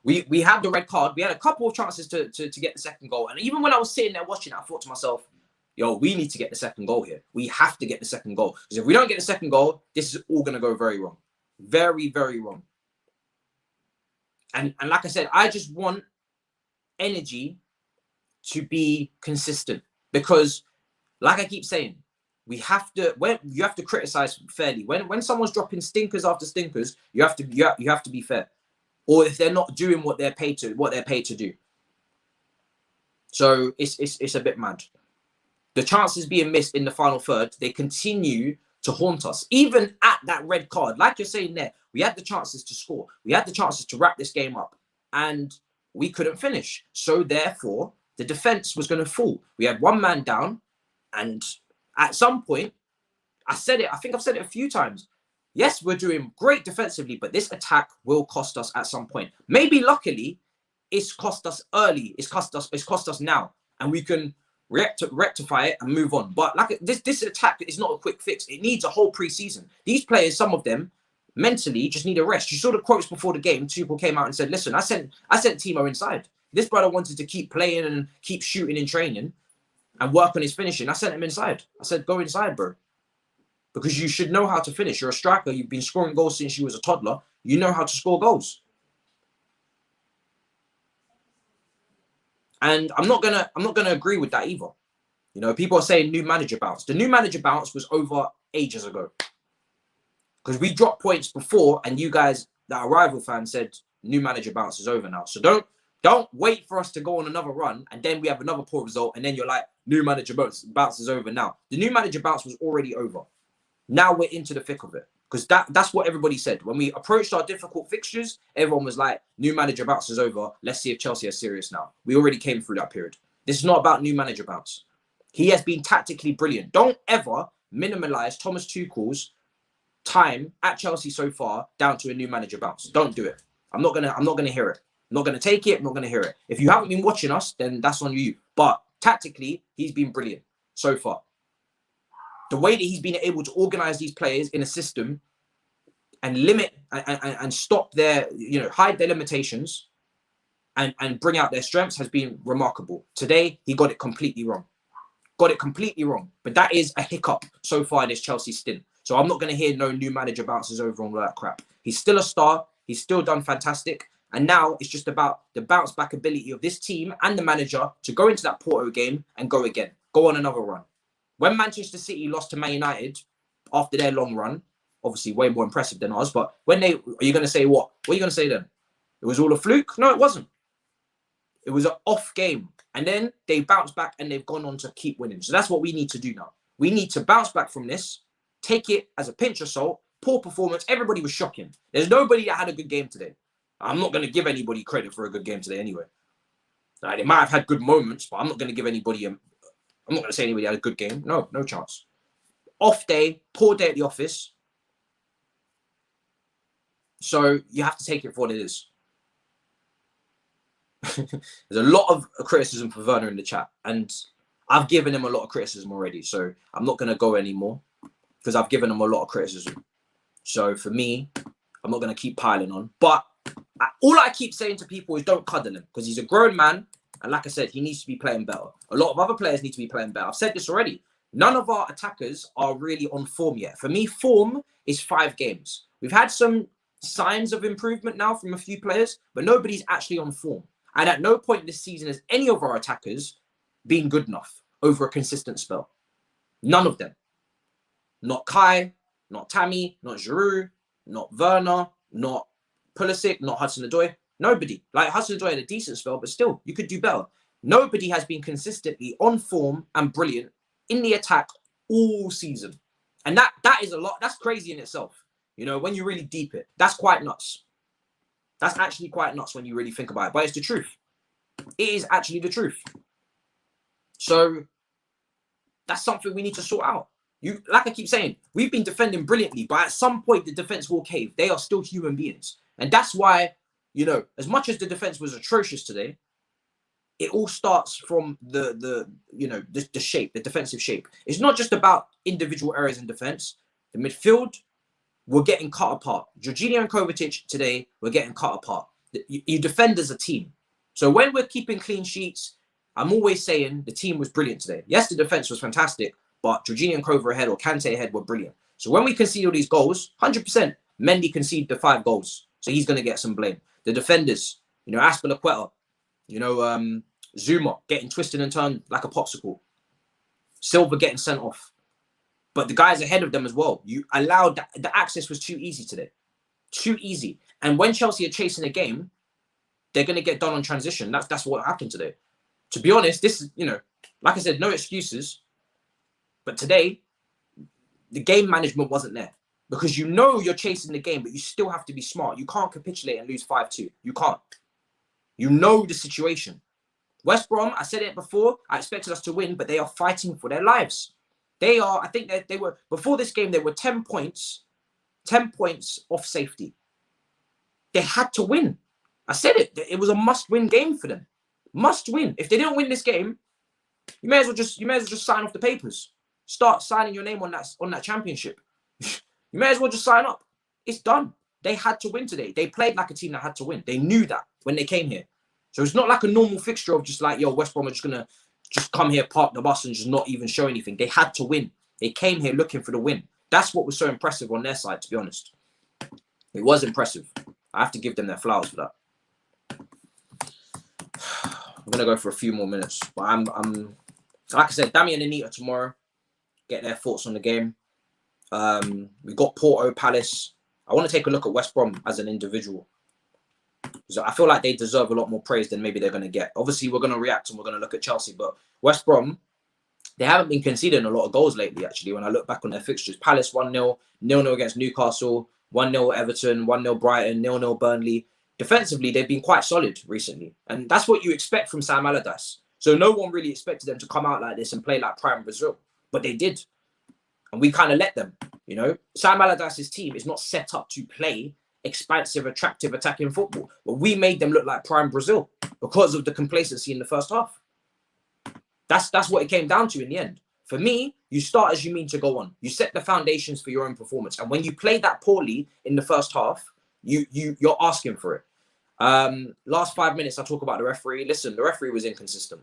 We had the red card. We had a couple of chances to get the second goal. And even when I was sitting there watching it, I thought to myself, yo, we need to get the second goal here. We have to get the second goal. Because if we don't get the second goal, this is all going to go very wrong. Very, very wrong. And like I said, I just want energy to be consistent. Because like I keep saying, you have to criticize fairly. When someone's dropping stinkers after stinkers, you have to be fair. Or if they're not doing what they're paid to do. So it's a bit mad. The chances being missed in the final third, they continue to haunt us. Even at that red card, like you're saying there, we had the chances to score. We had the chances to wrap this game up. And we couldn't finish. So therefore, the defense was going to fall. We had one man down. And at some point, I said it, I think I've said it a few times. Yes, we're doing great defensively, but this attack will cost us at some point. Maybe luckily, it's cost us early. It's cost us now. And we can rectify it and move on. But like this attack is not a quick fix. It needs a whole preseason. These players, some of them, mentally just need a rest. You saw the quotes before the game. Tuchel came out and said, listen, I sent Timo inside. This brother wanted to keep playing and keep shooting in training and work on his finishing. I sent him inside. I said, go inside, bro. Because you should know how to finish. You're a striker. You've been scoring goals since you was a toddler. You know how to score goals. And I'm not gonna agree with that either. You know, people are saying new manager bounce. The new manager bounce was over ages ago. Because we dropped points before, and you guys, that are rival fans, said new manager bounce is over now. So don't wait for us to go on another run, and then we have another poor result, and then you're like, new manager bounce is over now. The new manager bounce was already over. Now we're into the thick of it. Because that's what everybody said. When we approached our difficult fixtures, everyone was like, new manager bounce is over. Let's see if Chelsea are serious now. We already came through that period. This is not about new manager bounce. He has been tactically brilliant. Don't ever minimize Thomas Tuchel's time at Chelsea so far down to a new manager bounce. Don't do it. I'm not gonna hear it. I'm not gonna take it. I'm not gonna hear it. If you haven't been watching us, then that's on you. But tactically, he's been brilliant so far. The way that he's been able to organize these players in a system and limit and stop their, hide their limitations and bring out their strengths has been remarkable. Today, he got it completely wrong. But that is a hiccup so far in this Chelsea stint. So I'm not going to hear no new manager bounces over on all that crap. He's still a star. He's still done fantastic. And now it's just about the bounce back ability of this team and the manager to go into that Porto game and go again. Go on another run. When Manchester City lost to Man United after their long run, obviously way more impressive than ours, but are you going to say what? What are you going to say then? It was all a fluke? No, it wasn't. It was an off game. And then they bounced back and they've gone on to keep winning. So that's what we need to do now. We need to bounce back from this, take it as a pinch of salt, poor performance. Everybody was shocking. There's nobody that had a good game today. I'm not going to give anybody credit for a good game today anyway. Like, they might have had good moments, but I'm not going to give anybody I'm not going to say anybody had a good game. No chance. Off day, poor day at the office. So you have to take it for what it is. There's a lot of criticism for Werner in the chat. And I've given him a lot of criticism already. So I'm not going to go anymore because I've given him a lot of criticism. So for me, I'm not going to keep piling on. But all I keep saying to people is don't cuddle him because he's a grown man. And like I said, he needs to be playing better. A lot of other players need to be playing better. I've said this already. None of our attackers are really on form yet. For me, form is 5 games. We've had some signs of improvement now from a few players, but nobody's actually on form. And at no point this season has any of our attackers been good enough over a consistent spell. None of them. Not Kai, not Tammy, not Giroud, not Werner, not Pulisic, not Hudson-Odoi. Nobody. Like Hudson-Odoi had a decent spell, but still, you could do better. Nobody has been consistently on form and brilliant in the attack all season. And that is a lot. That's crazy in itself. When you really deep it, that's quite nuts. That's actually quite nuts when you really think about it. But it's the truth. It is actually the truth. So that's something we need to sort out. Like I keep saying, we've been defending brilliantly, but at some point the defense will cave. They are still human beings. And that's why, as much as the defense was atrocious today, it all starts from the shape, the defensive shape. It's not just about individual errors in defense. The midfield, we're getting cut apart. Jorginho and Kovacic today, we're getting cut apart. You defend as a team. So when we're keeping clean sheets, I'm always saying the team was brilliant today. Yes, the defense was fantastic, but Jorginho and Kova ahead or Kante ahead were brilliant. So when we concede all these goals, 100%, Mendy conceded the 5 goals. So he's going to get some blame. The defenders, Aspilicueta, Zuma getting twisted and turned like a popsicle. Silva getting sent off. But the guys ahead of them as well. You allowed the access was too easy today. Too easy. And when Chelsea are chasing a game, they're going to get done on transition. That's what happened today. To be honest, this is, like I said, no excuses. But today, the game management wasn't there. Because you're chasing the game, but you still have to be smart. You can't capitulate and lose 5-2. You can't. You know the situation. West Brom, I said it before, I expected us to win, but they are fighting for their lives. I think they were, before this game, they were 10 points off safety. They had to win. I said it. It was a must-win game for them. Must win. If they didn't win this game, you may as well just sign off the papers. Start signing your name on that championship. You may as well just sign up. It's done. They had to win today. They played like a team that had to win. They knew that when they came here. So it's not like a normal fixture of just like, West Brom are just going to just come here, park the bus and just not even show anything. They had to win. They came here looking for the win. That's what was so impressive on their side, to be honest. It was impressive. I have to give them their flowers for that. I'm going to go for a few more minutes. But I'm like I said, Dami and Anita tomorrow. Get their thoughts on the game. We got Porto, Palace. I want to take a look at West Brom as an individual. So I feel like they deserve a lot more praise than maybe they're going to get. Obviously, we're going to react and we're going to look at Chelsea. But West Brom, they haven't been conceding a lot of goals lately, actually, when I look back on their fixtures. Palace 1-0, 0-0 against Newcastle, 1-0 Everton, 1-0 Brighton, 0-0 Burnley. Defensively, they've been quite solid recently. And that's what you expect from Sam Allardyce. So no one really expected them to come out like this and play like prime Brazil. But they did. And we kind of let them, you know. Sam Allardyce's team is not set up to play expansive, attractive, attacking football. But we made them look like prime Brazil because of the complacency in the first half. That's what it came down to in the end. For me, you start as you mean to go on. You set the foundations for your own performance. And when you play that poorly in the first half, you're asking for it. Last 5 minutes, I talk about the referee. Listen, the referee was inconsistent.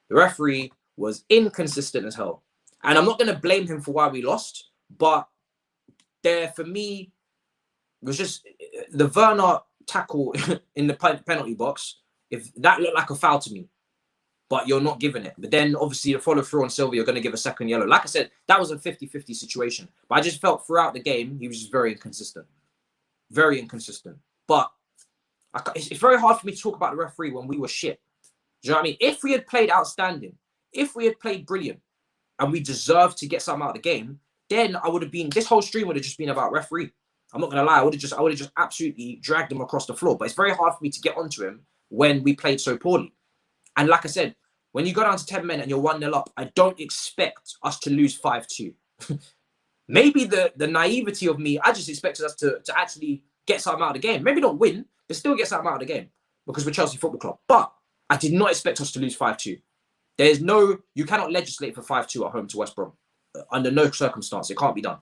The referee was inconsistent as hell. And I'm not going to blame him for why we lost. But there, for me, was just the Werner tackle in the penalty box. If that looked like a foul to me. But you're not giving it. But then, obviously, the follow through on Silva, you're going to give a second yellow. Like I said, that was a 50-50 situation. But I just felt throughout the game, he was just very inconsistent. Very inconsistent. But it's very hard for me to talk about the referee when we were shit. Do you know what I mean? If we had played outstanding, if we had played brilliant, and we deserved to get something out of the game, then I would have been, this whole stream would have just been about referee. I'm not going to lie. I would have just absolutely dragged him across the floor. But it's very hard for me to get onto him when we played so poorly. And like I said, when you go down to 10 men and you're 1-0 up, I don't expect us to lose 5-2. Maybe the naivety of me, I just expected us to actually get something out of the game. Maybe not win, but still get something out of the game because we're Chelsea Football Club. But I did not expect us to lose 5-2. You cannot legislate for 5-2 at home to West Brom. Under no circumstance, it can't be done.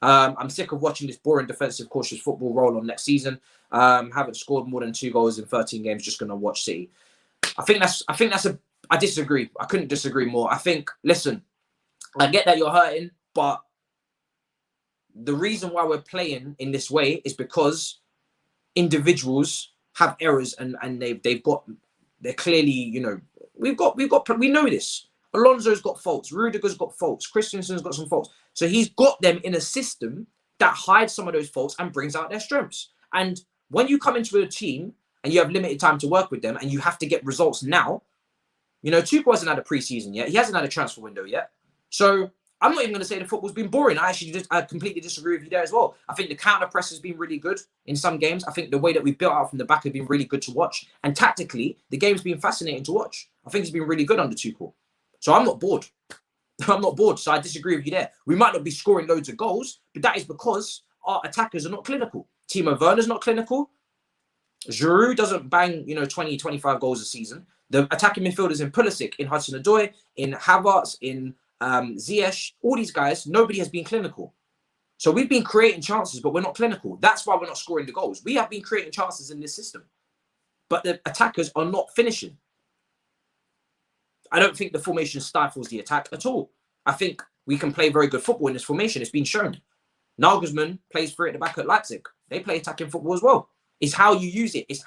I'm sick of watching this boring defensive, cautious football roll on next season. Haven't scored more than 2 goals in 13 games, just going to watch City. I disagree. I couldn't disagree more. I think, listen, I get that you're hurting, but the reason why we're playing in this way is because individuals have errors and they're clearly, you know, we know this. Alonso's got faults. Rudiger's got faults. Christensen's got some faults. So he's got them in a system that hides some of those faults and brings out their strengths. And when you come into a team and you have limited time to work with them and you have to get results now, you know, Tuchel hasn't had a pre-season yet. He hasn't had a transfer window yet. So I'm not even going to say the football's been boring. I completely disagree with you there as well. I think the counter press has been really good in some games. I think the way that we built out from the back has been really good to watch. And tactically, the game's been fascinating to watch. I think it's been really good under Tuchel. So I'm not bored. I'm not bored. So I disagree with you there. We might not be scoring loads of goals, but that is because our attackers are not clinical. Timo Werner's not clinical. Giroud doesn't bang, 20, 25 goals a season. The attacking midfielders in Pulisic, in Hudson-Odoi, in Havertz, in Ziyech, all these guys, nobody has been clinical. So we've been creating chances, but we're not clinical. That's why we're not scoring the goals. We have been creating chances in this system, but the attackers are not finishing. I don't think the formation stifles the attack at all. I think we can play very good football in this formation. It's been shown. Nagelsmann plays free at the back at Leipzig. They play attacking football as well. It's how you use it. It's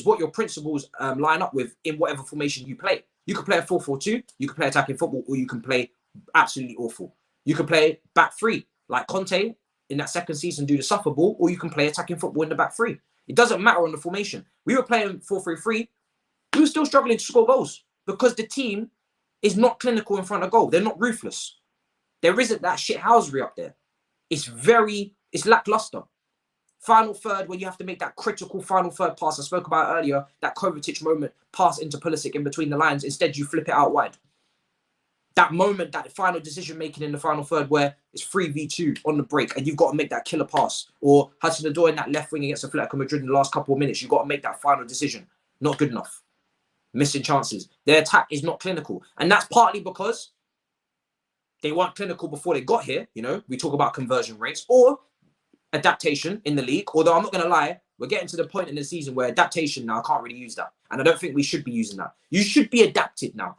what your principles line up with in whatever formation you play. You could play a 4-4-2. You could play attacking football, or you can play absolutely awful. You could play back three, like Conte in that second season, do the suffer ball, or you can play attacking football in the back three. It doesn't matter on the formation. We were playing 4-3-3. We were still struggling to score goals because the team is not clinical in front of goal. They're not ruthless. There isn't that shithousery up there. It's lackluster. Final third, when you have to make that critical final third pass I spoke about earlier, that Kovacic moment, pass into Pulisic in between the lines, instead you flip it out wide. That moment, that final decision making in the final third where it's 3v2 on the break and you've got to make that killer pass. Or Hudson-Odoi in that left wing against Atletico Madrid in the last couple of minutes, you've got to make that final decision. Not good enough. Missing chances. Their attack is not clinical. And that's partly because they weren't clinical before they got here. We talk about conversion rates or adaptation in the league. Although I'm not going to lie, we're getting to the point in the season where adaptation now, I can't really use that. And I don't think we should be using that. You should be adapted now.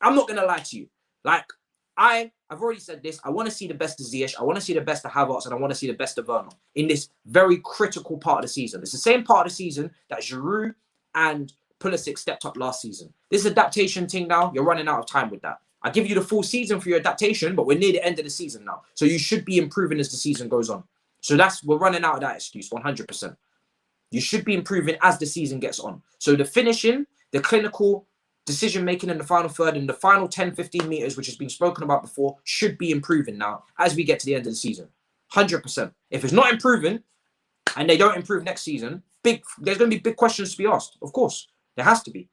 I'm not going to lie to you. I've already said this. I want to see the best of Ziyech. I want to see the best of Havertz. And I want to see the best of Werner in this very critical part of the season. It's the same part of the season that Giroud and Pulisic stepped up last season. This adaptation thing now, you're running out of time with that. I give you the full season for your adaptation, but we're near the end of the season now. So you should be improving as the season goes on. So we're running out of that excuse, 100%. You should be improving as the season gets on. So the finishing, the clinical decision making in the final third, in the final 10, 15 meters, which has been spoken about before, should be improving now as we get to the end of the season. 100%. If it's not improving and they don't improve next season, there's going to be big questions to be asked. Of course, there has to be.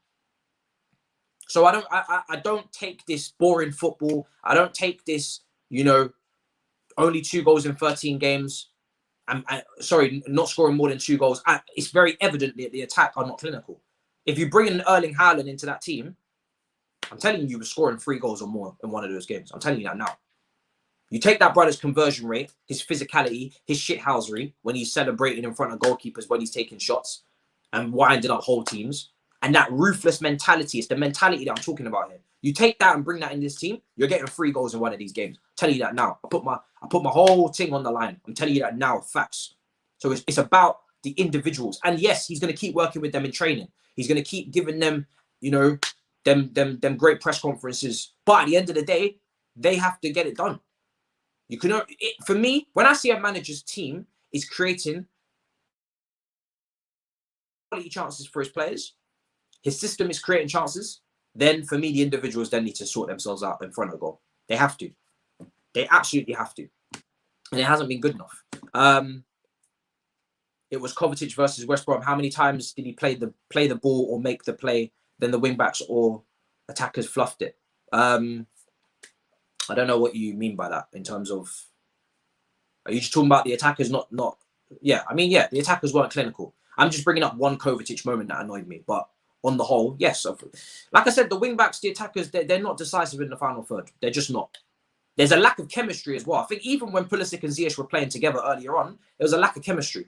So I don't take this boring football. I don't take this, you know, only 2 goals in 13 games. Sorry, not scoring more than 2 goals. It's very evident that the attack are not clinical. If you bring in Erling Haaland into that team, I'm telling you, we're scoring 3 goals or more in one of those games. I'm telling you that now. You take that brother's conversion rate, his physicality, his shithousery when he's celebrating in front of goalkeepers when he's taking shots and winding up whole teams, and that ruthless mentality. It's the mentality that I'm talking about here. You take that and bring that in this team, you're getting 3 goals in one of these games. I'm telling you that now. I put my whole thing on the line. I'm telling you that now, facts. So it's about the individuals. And yes, he's going to keep working with them in training. He's going to keep giving them, you know, them great press conferences. But at the end of the day, they have to get it done. You can, for me, when I see a manager's team is creating quality chances for his players, his system is creating chances, then for me, the individuals then need to sort themselves out in front of goal. They have to. They absolutely have to. And it hasn't been good enough. It was Kovacic versus West Brom. How many times did he play the ball or make the play? Then the wing-backs or attackers fluffed it. I don't know what you mean by that in terms of... Are you just talking about the attackers not... Yeah, I mean, yeah, the attackers weren't clinical. I'm just bringing up one Kovacic moment that annoyed me. But on the whole, yes. Like I said, the wing-backs, the attackers, they're not decisive in the final third. They're just not. There's a lack of chemistry as well. I think even when Pulisic and Ziyech were playing together earlier on, there was a lack of chemistry.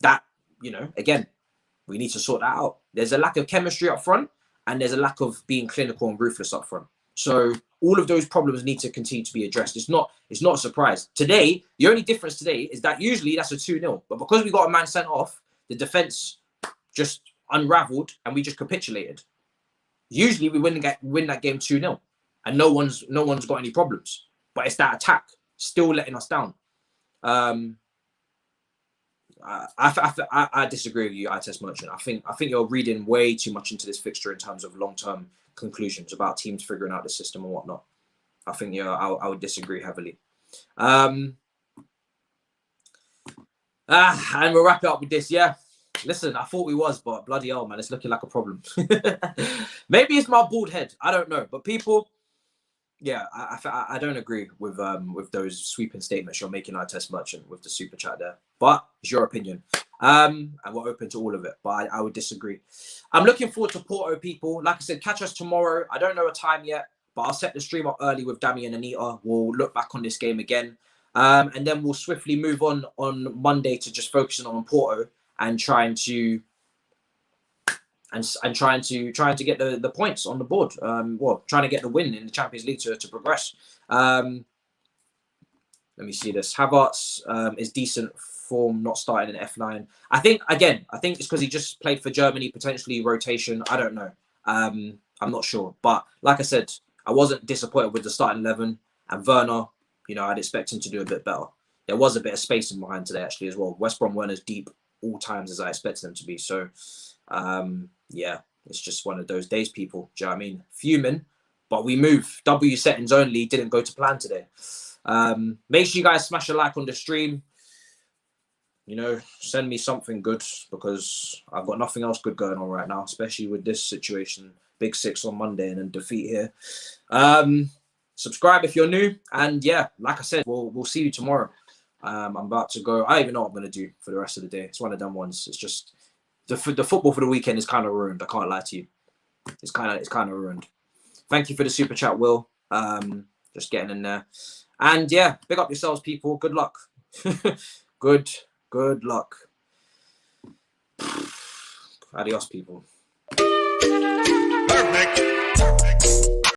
That, you know, again, we need to sort that out. There's a lack of chemistry up front, and there's a lack of being clinical and ruthless up front. So all of those problems need to continue to be addressed. It's not a surprise. Today, the only difference today is that usually that's a 2-0. But because we got a man sent off, the defence just unravelled and we just capitulated. Usually we win that game 2-0 and no one's got any problems. But it's that attack still letting us down. I disagree with you, iTest Merchant. I think you're reading way too much into this fixture in terms of long-term conclusions about teams figuring out the system and whatnot. I think I would disagree heavily. And we'll wrap it up with this. Yeah, listen, I thought we was, but bloody hell, man, it's looking like a problem. Maybe it's my bald head. I don't know, but people. Yeah, I don't agree with those sweeping statements you're making, iTest Merchant, with the super chat there. But it's your opinion. And we're open to all of it. But I would disagree. I'm looking forward to Porto, people. Like I said, catch us tomorrow. I don't know a time yet, but I'll set the stream up early with Dami and Anita. We'll look back on this game again. And then we'll swiftly move on Monday to just focusing on Porto and trying to get the points on the board. Well, trying to get the win in the Champions League to progress. Let me see this. Havertz is decent form, not starting in F9. I think it's because he just played for Germany, potentially rotation. I don't know. I'm not sure. But like I said, I wasn't disappointed with the starting 11. And Werner, you know, I'd expect him to do a bit better. There was a bit of space in behind today, actually, as well. West Brom weren't as deep all times as I expected them to be. So, yeah, it's just one of those days, people. Do you know what I mean? Fuming, but we move. W settings only didn't go to plan today. Make sure you guys smash a like on the stream. You know, send me something good because I've got nothing else good going on right now, especially with this situation. Big 6 on Monday and then defeat here. Subscribe if you're new. And yeah, like I said, we'll see you tomorrow. I'm about to go. I don't even know what I'm going to do for the rest of the day. It's one of them ones. It's just the football for the weekend is kind of ruined. I can't lie to you. It's kind of ruined. Thank you for the super chat, Will. Just getting in there. And yeah, big up yourselves, people. Good luck. Good luck. Adios, people. Perfect.